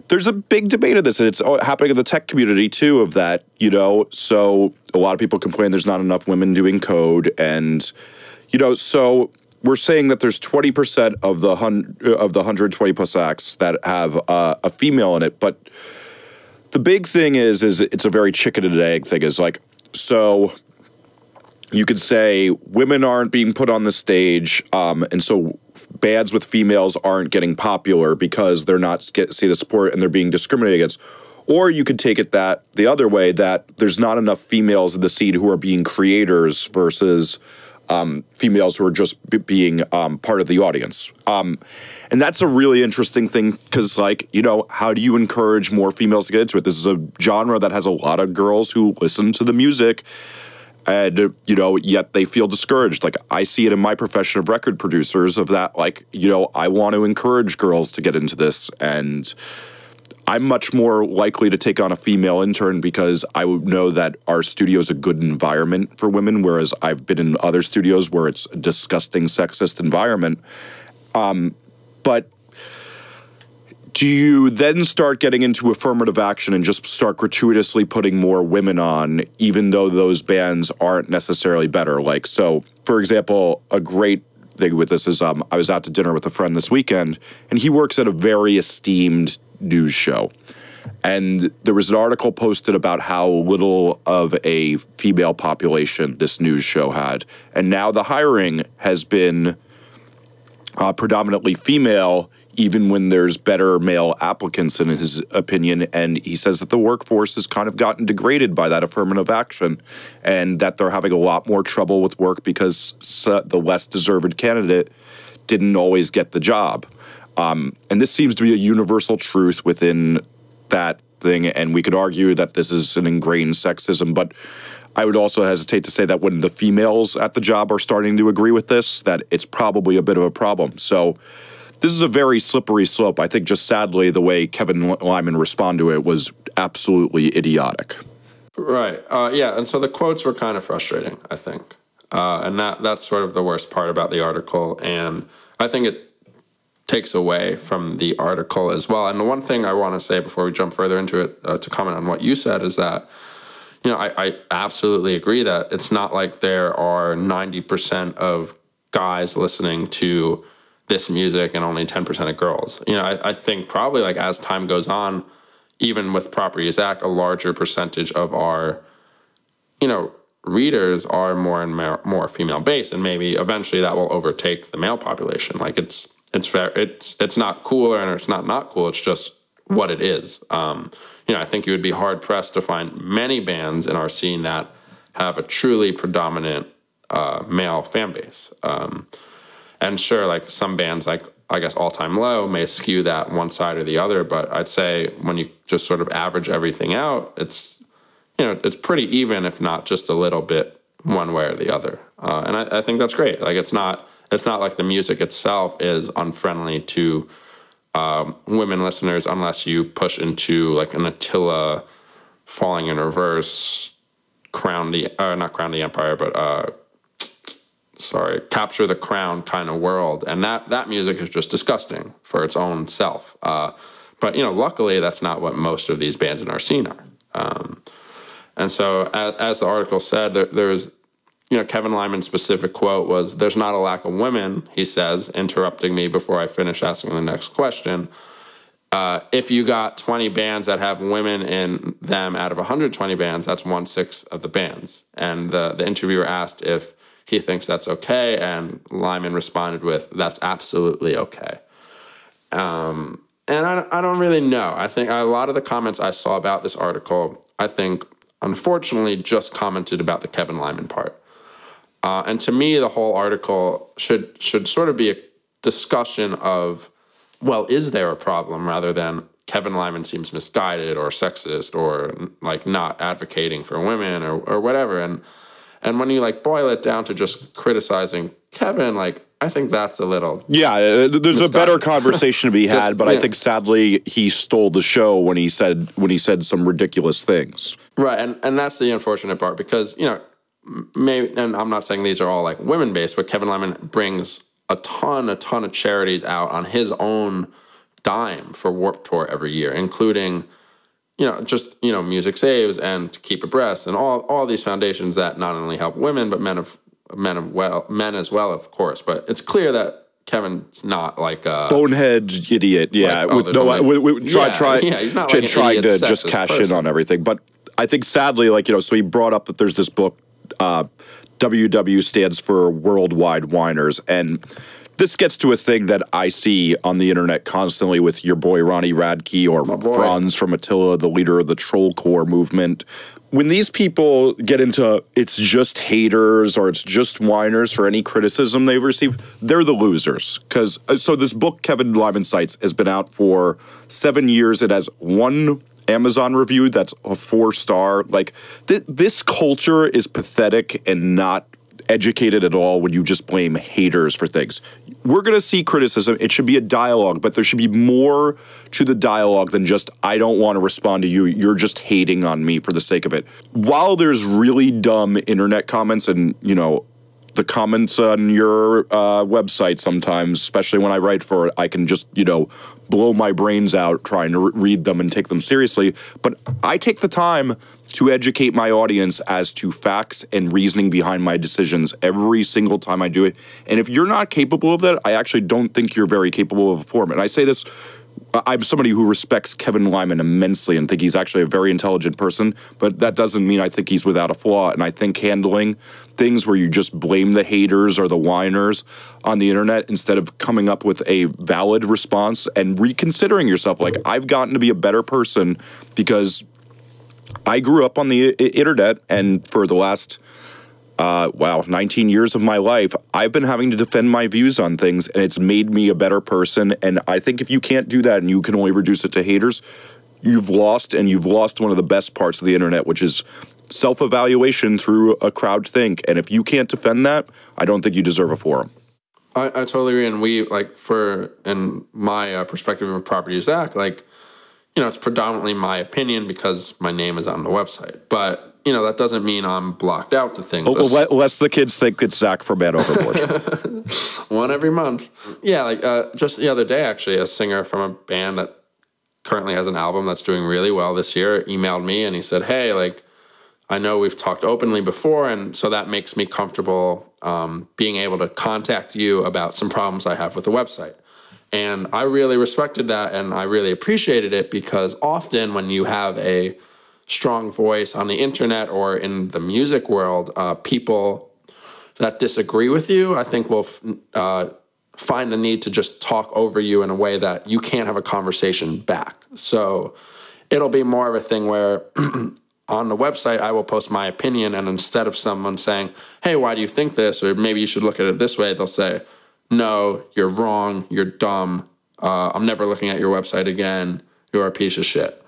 there's a big debate of this, and it's happening in the tech community, too, of that, you know. So a lot of people complain there's not enough women doing code, and, you know, so we're saying that there's 20% of the 120 plus acts that have a female in it. But the big thing is it's a very chicken and egg thing. Is like, so you could say women aren't being put on the stage, and so bands with females aren't getting popular because they're not see the support and they're being discriminated against. Or you could take it that the other way, that there's not enough females in the scene who are being creators versus females who are just being part of the audience. And that's a really interesting thing because, like, you know, how do you encourage more females to get into it? This is a genre that has a lot of girls who listen to the music and, you know, yet they feel discouraged. Like, I see it in my profession of record producers of that, like, you know, I want to encourage girls to get into this, and I'm much more likely to take on a female intern because I would know that our studio is a good environment for women, whereas I've been in other studios where it's a disgusting sexist environment. But do you then start getting into affirmative action and just start gratuitously putting more women on, even though those bands aren't necessarily better? Like, so, for example, a great thing with this is I was out to dinner with a friend this weekend, and he works at a very esteemed news show. And there was an article posted about how little of a female population this news show had. And now the hiring has been predominantly female, even when there's better male applicants, in his opinion. And he says that the workforce has kind of gotten degraded by that affirmative action, and that they're having a lot more trouble with work because the less deserved candidate didn't always get the job. And this seems to be a universal truth within that thing, and we could argue that this is an ingrained sexism, but I would also hesitate to say that when the females at the job are starting to agree with this, that it's probably a bit of a problem. So this is a very slippery slope. I think just sadly the way Kevin Lyman responded to it was absolutely idiotic. Right. Yeah, and so the quotes were kind of frustrating, I think. And that's sort of the worst part about the article, and I think it takes away from the article as well. And the one thing I want to say before we jump further into it, to comment on what you said, is that, you know, I absolutely agree that it's not like there are 90% of guys listening to this music and only 10% of girls. You know, I think probably, like, as time goes on, even with Property Zack, a larger percentage of our, you know, readers are more and more female based, and maybe eventually that will overtake the male population. Like, it's fair. It's not cool or it's not cool. It's just what it is. You know, I think you would be hard pressed to find many bands in our scene that have a truly predominant male fan base. And sure, like, some bands, like, I guess All Time Low, may skew that one side or the other, but I'd say when you just sort of average everything out, it's, you know, it's pretty even, if not just a little bit one way or the other. And I think that's great. Like, it's not like the music itself is unfriendly to women listeners unless you push into, like, an Attila falling in reverse, not Crown the Empire, but Capture the Crown kind of world. And that music is just disgusting for its own self. But, you know, luckily that's not what most of these bands in our scene are. And so as the article said, there's, you know, Kevin Lyman's specific quote was, "There's not a lack of women," he says, interrupting me before I finish asking the next question. If you got 20 bands that have women in them out of 120 bands, that's 1/6 of the bands. And the interviewer asked if he thinks that's okay, and Lyman responded with, "That's absolutely okay." And I don't really know. I think a lot of the comments I saw about this article, I think, unfortunately, just commented about the Kevin Lyman part. And to me, the whole article should sort of be a discussion of, well, is there a problem, rather than Kevin Lyman seems misguided or sexist or, like, not advocating for women or whatever. And when you, like, boil it down to just criticizing Kevin, like, I think that's a little... Yeah, there's a better conversation to be had, but I think, sadly, he stole the show when he said some ridiculous things. Right, and that's the unfortunate part, because, you know, maybe, and I'm not saying these are all, like, women-based, but Kevin Lyman brings a ton of charities out on his own dime for Warped Tour every year, including, you know, just, you know, Music Saves and To Keep Abreast and all these foundations that not only help women, but men as well, of course. But it's clear that Kevin's not like a bonehead idiot. Yeah, like, he's not like trying to just cash in on everything. But I think, sadly, like, you know, so he brought up that there's this book, WW stands for Worldwide Whiners, and this gets to a thing that I see on the internet constantly with your boy Ronnie Radke or Franz from Attila, the leader of the Trollcore movement. When these people get into it's just haters or it's just whiners for any criticism they receive, they're the losers. Because so this book Kevin Lyman cites has been out for 7 years. It has one Amazon review that's a 4-star. Like this culture is pathetic and not educated at all when you just blame haters for things. We're going to see criticism. It should be a dialogue, but there should be more to the dialogue than just, I don't want to respond to you. You're just hating on me for the sake of it. While there's really dumb internet comments and, you know, the comments on your website sometimes, especially when I write for it, I can just, you know, blow my brains out trying to read them and take them seriously. But I take the time to educate my audience as to facts and reasoning behind my decisions every single time I do it. And if you're not capable of that, I actually don't think you're very capable of a form. And I say this, I'm somebody who respects Kevin Lyman immensely and think he's actually a very intelligent person, but that doesn't mean I think he's without a flaw. And I think handling things where you just blame the haters or the whiners on the internet instead of coming up with a valid response and reconsidering yourself, like, I've gotten to be a better person because I grew up on the internet, and for the last 19 years of my life, I've been having to defend my views on things, and it's made me a better person. And I think if you can't do that and you can only reduce it to haters, you've lost, and you've lost one of the best parts of the internet, which is self-evaluation through a crowd think. And if you can't defend that, I don't think you deserve a forum. I totally agree. And we, like, in my perspective of Property Zack, like, you know, it's predominantly my opinion because my name is on the website. But, you know, that doesn't mean I'm blocked out to things. Lest the kids think it's Zack from Man Overboard. One every month. Yeah, like just the other day, actually, a singer from a band that currently has an album that's doing really well this year emailed me and he said, hey, like, I know we've talked openly before, and so that makes me comfortable being able to contact you about some problems I have with the website. And I really respected that, and I really appreciated it, because often when you have a strong voice on the internet or in the music world, people that disagree with you, I think, will find the need to just talk over you in a way that you can't have a conversation back. So it'll be more of a thing where on the website, I will post my opinion, and instead of someone saying, hey, why do you think this? Or maybe you should look at it this way, they'll say, no, you're wrong, you're dumb, I'm never looking at your website again, you're a piece of shit.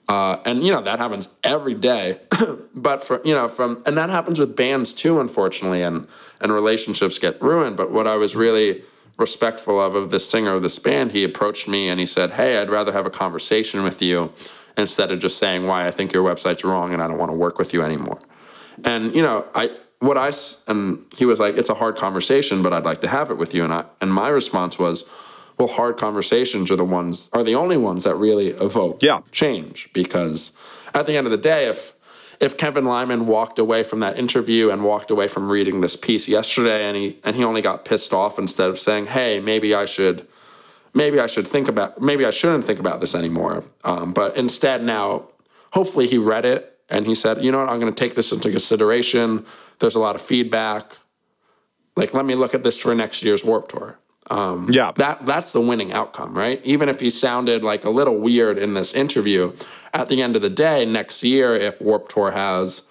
And, you know, that happens every day. But, and that happens with bands too, unfortunately, and relationships get ruined. But what I was really respectful of this singer of this band, he approached me and he said, hey, I'd rather have a conversation with you instead of just saying why I think your website's wrong and I don't want to work with you anymore. And, you know, and he was like, it's a hard conversation, but I'd like to have it with you. And my response was, well, hard conversations are the only ones that really evoke change. Because at the end of the day, if Kevin Lyman walked away from that interview and walked away from reading this piece yesterday, and he only got pissed off instead of saying, hey, maybe I shouldn't think about this anymore. But instead now, hopefully he read it and he said, you know what, I'm going to take this into consideration. There's a lot of feedback. Like, let me look at this for next year's Warped Tour. That's the winning outcome, right? Even if he sounded like a little weird in this interview, at the end of the day, next year, if Warped Tour has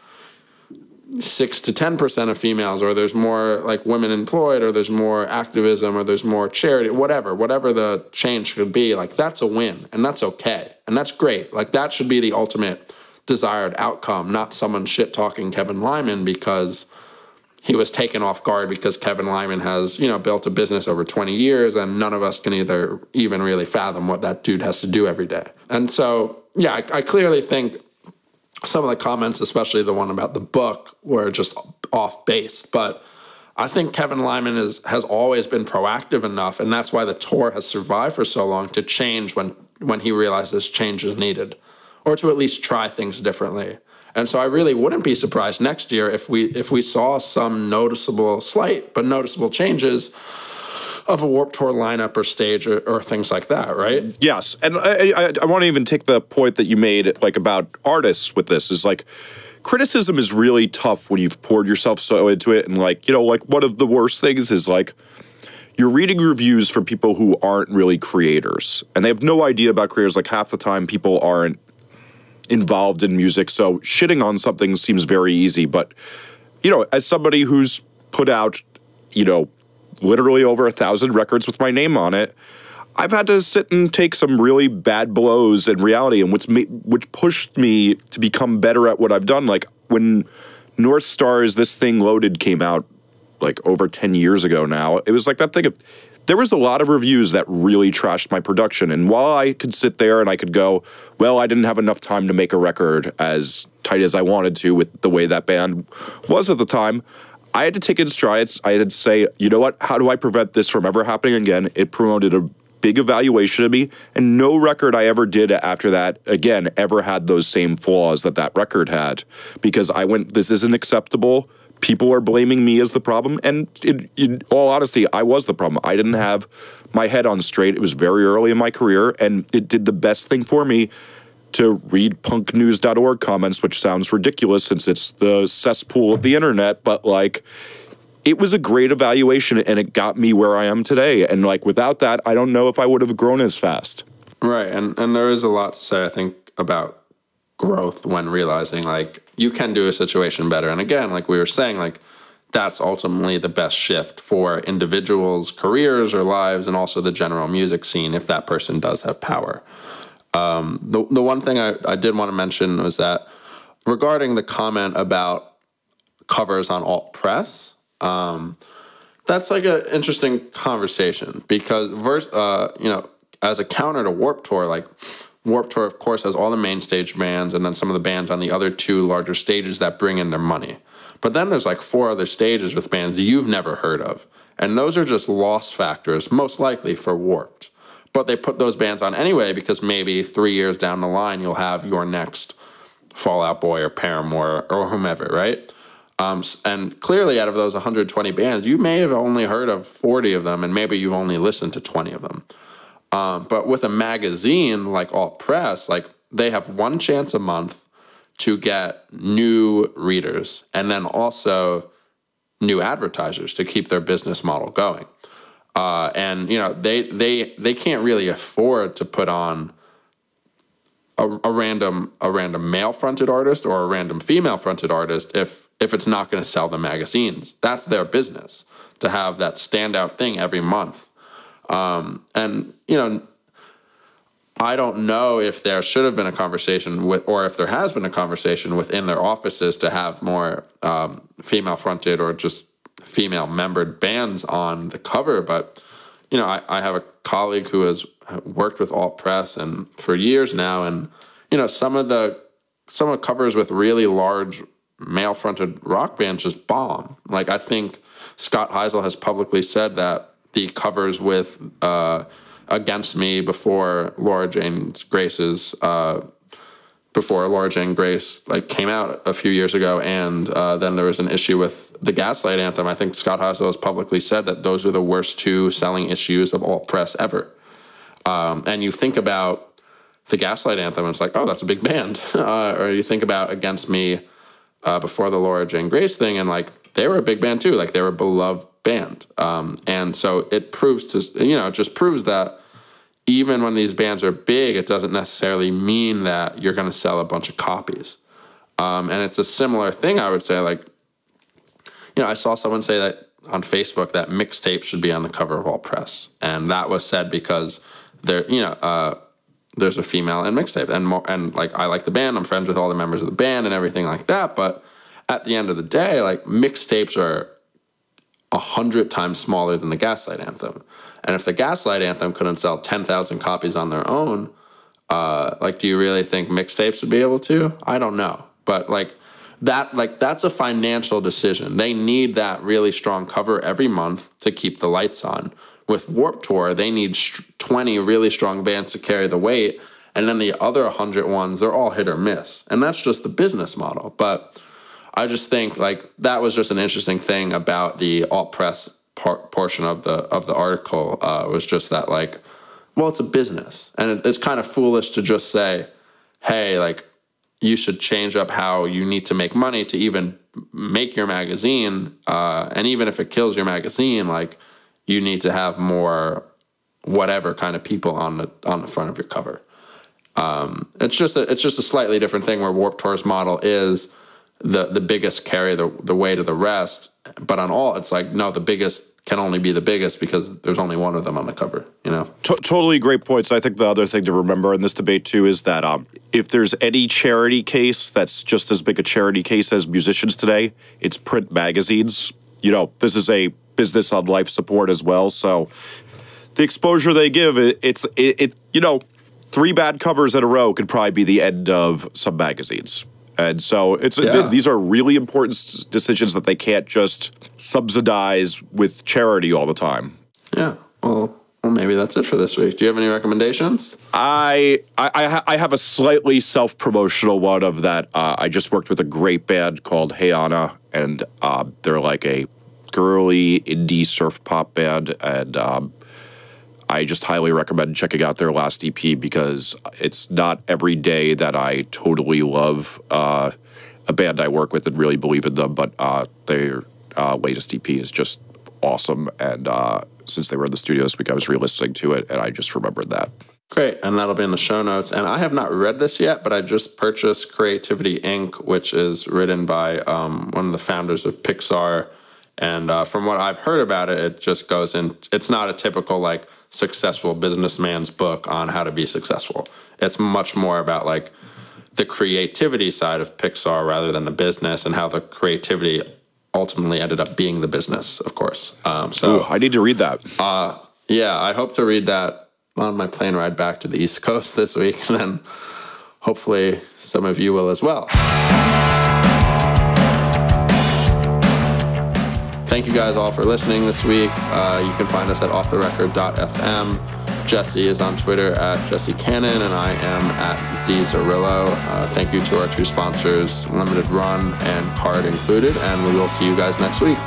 6 to 10% of females, or there's more like women employed, or there's more activism, or there's more charity, whatever the change could be, like, that's a win, and that's okay, and that's great. Like, that should be the ultimate desired outcome, not someone shit-talking Kevin Lyman because he was taken off guard because Kevin Lyman has, you know, built a business over 20 years, and none of us can even really fathom what that dude has to do every day. And so, yeah, I clearly think some of the comments, especially the one about the book, were just off base. But I think Kevin Lyman has always been proactive enough, and that's why the tour has survived for so long, to change when he realizes change is needed, or to at least try things differently. And so I really wouldn't be surprised next year if we saw some slight but noticeable changes of a Warped Tour lineup or stage or things like that, right? Yes, and I want to even take the point that you made, like, about artists with this, is like, criticism is really tough when you've poured yourself so into it, and, like, you know, like, one of the worst things is, like, you're reading reviews for people who aren't really creators, and they have no idea about creators. Like half the time, people aren't involved in music, so shitting on something seems very easy. But, you know, as somebody who's put out, you know, literally over 1,000 records with my name on it, I've had to sit and take some really bad blows in reality, and which pushed me to become better at what I've done. Like when North Star's This Thing Loaded came out like over 10 years ago now, it was like that thing of, there was a lot of reviews that really trashed my production. And while I could sit there and I could go, well, I didn't have enough time to make a record as tight as I wanted to with the way that band was at the time, I had to take it in strides. I had to say, you know what, how do I prevent this from ever happening again? It promoted a big evaluation of me, and no record I ever did after that, again, ever had those same flaws that that record had, because I went, this isn't acceptable. People are blaming me as the problem, and in all honesty, I was the problem. I didn't have my head on straight. It was very early in my career, and it did the best thing for me to read punknews.org comments, which sounds ridiculous since it's the cesspool of the internet, but like, it was a great evaluation, and it got me where I am today. And like, without that, I don't know if I would have grown as fast. Right, and there is a lot to say, I think, about growth when realizing, like, you can do a situation better. And again, like we were saying, like, that's ultimately the best shift for individuals' careers or lives, and also the general music scene, if that person does have power. The one thing I did want to mention was that regarding the comment about covers on alt press, that's like an interesting conversation, because you know, as a counter to Warped Tour, like Warped Tour, of course, has all the main stage bands and then some of the bands on the other two larger stages that bring in their money. But then there's like 4 other stages with bands you've never heard of. And those are just loss factors, most likely for Warped. But they put those bands on anyway because maybe 3 years down the line, you'll have your next Fall Out Boy or Paramore or whomever, right? And clearly out of those 120 bands, you may have only heard of 40 of them, and maybe you've only listened to 20 of them. But with a magazine like Alt Press, like, they have one chance a month to get new readers and then also new advertisers to keep their business model going. And, you know, they can't really afford to put on a random male-fronted artist or a random female-fronted artist if it's not going to sell the magazines. That's their business, to have that standout thing every month. And, you know, I don't know if there should have been a conversation with, or if there has been a conversation within their offices to have more female-fronted or just female-membered bands on the cover. But, you know, I have a colleague who has worked with Alt Press and for years now, and, you know, some of covers with really large male-fronted rock bands just bomb. Like, I think Scott Heisel has publicly said that the covers with Against Me before Laura Jane Grace's like came out a few years ago, and then there was an issue with the Gaslight Anthem. I think Scott Heisel has publicly said that those are the worst 2 selling issues of Alt Press ever. And you think about the Gaslight Anthem, and it's like, oh, that's a big band. Or you think about Against Me before the Laura Jane Grace thing, and like, they were a big band too. Like, they were a beloved band. And so it proves to, you know, it just proves that even when these bands are big, it doesn't necessarily mean that you're going to sell a bunch of copies. And it's a similar thing, I would say. Like, you know, I saw someone say that on Facebook that mixtapes should be on the cover of Alt Press. And that was said because there, you know, there's a female in mixtape, and like, I like the band, I'm friends with all the members of the band and everything like that, but at the end of the day, like, mixtapes are 100 times smaller than the Gaslight Anthem. And if the Gaslight Anthem couldn't sell 10,000 copies on their own, like, do you really think mixtapes would be able to? I don't know. But that's a financial decision. They need that really strong cover every month to keep the lights on. With Warped Tour, they need 20 really strong bands to carry the weight, and then the other 100 ones, they're all hit or miss. And that's just the business model. But I just think, like, that was just an interesting thing about the Alt Press portion of the article, was just that, like, well, it's a business, and it's kind of foolish to just say, hey, like, you should change up how you need to make money to even make your magazine, and even if it kills your magazine, like, you need to have more whatever kind of people on the front of your cover. It's just a slightly different thing where Warped Tour's model is the biggest carry the weight of the rest, but on all it's like, no, the biggest can only be the biggest because there's only one of them on the cover, you know? Totally great points. I think the other thing to remember in this debate, too, is that if there's any charity case that's just as big a charity case as musicians today, it's print magazines. You know, this is a business on life support as well, so the exposure they give, you know, 3 bad covers in a row could probably be the end of some magazines. And so these are really important decisions that they can't just subsidize with charity all the time. Yeah. Well, maybe that's it for this week. Do you have any recommendations? I have a slightly self-promotional one of that. I just worked with a great band called Hey Anna, and they're like a girly indie surf pop band, and I just highly recommend checking out their last EP because it's not every day that I totally love a band I work with and really believe in them, but their latest EP is just awesome. And since they were in the studio this week, I was re-listening to it, and I just remembered that. Great, and that'll be in the show notes. And I have not read this yet, but I just purchased Creativity Inc., which is written by one of the founders of Pixar. And from what I've heard about it, it just goes in. It's not a typical like successful businessman's book on how to be successful. It's much more about like the creativity side of Pixar rather than the business, and how the creativity ultimately ended up being the business, of course. Ooh, I need to read that. Yeah, I hope to read that on my plane ride back to the East Coast this week, and then hopefully some of you will as well. Thank you guys all for listening this week. You can find us at offtherecord.fm. Jesse is on Twitter at Jesse Cannon, and I am at Zarrillo. Thank you to our 2 sponsors, Limited Run and Card Included, and we will see you guys next week.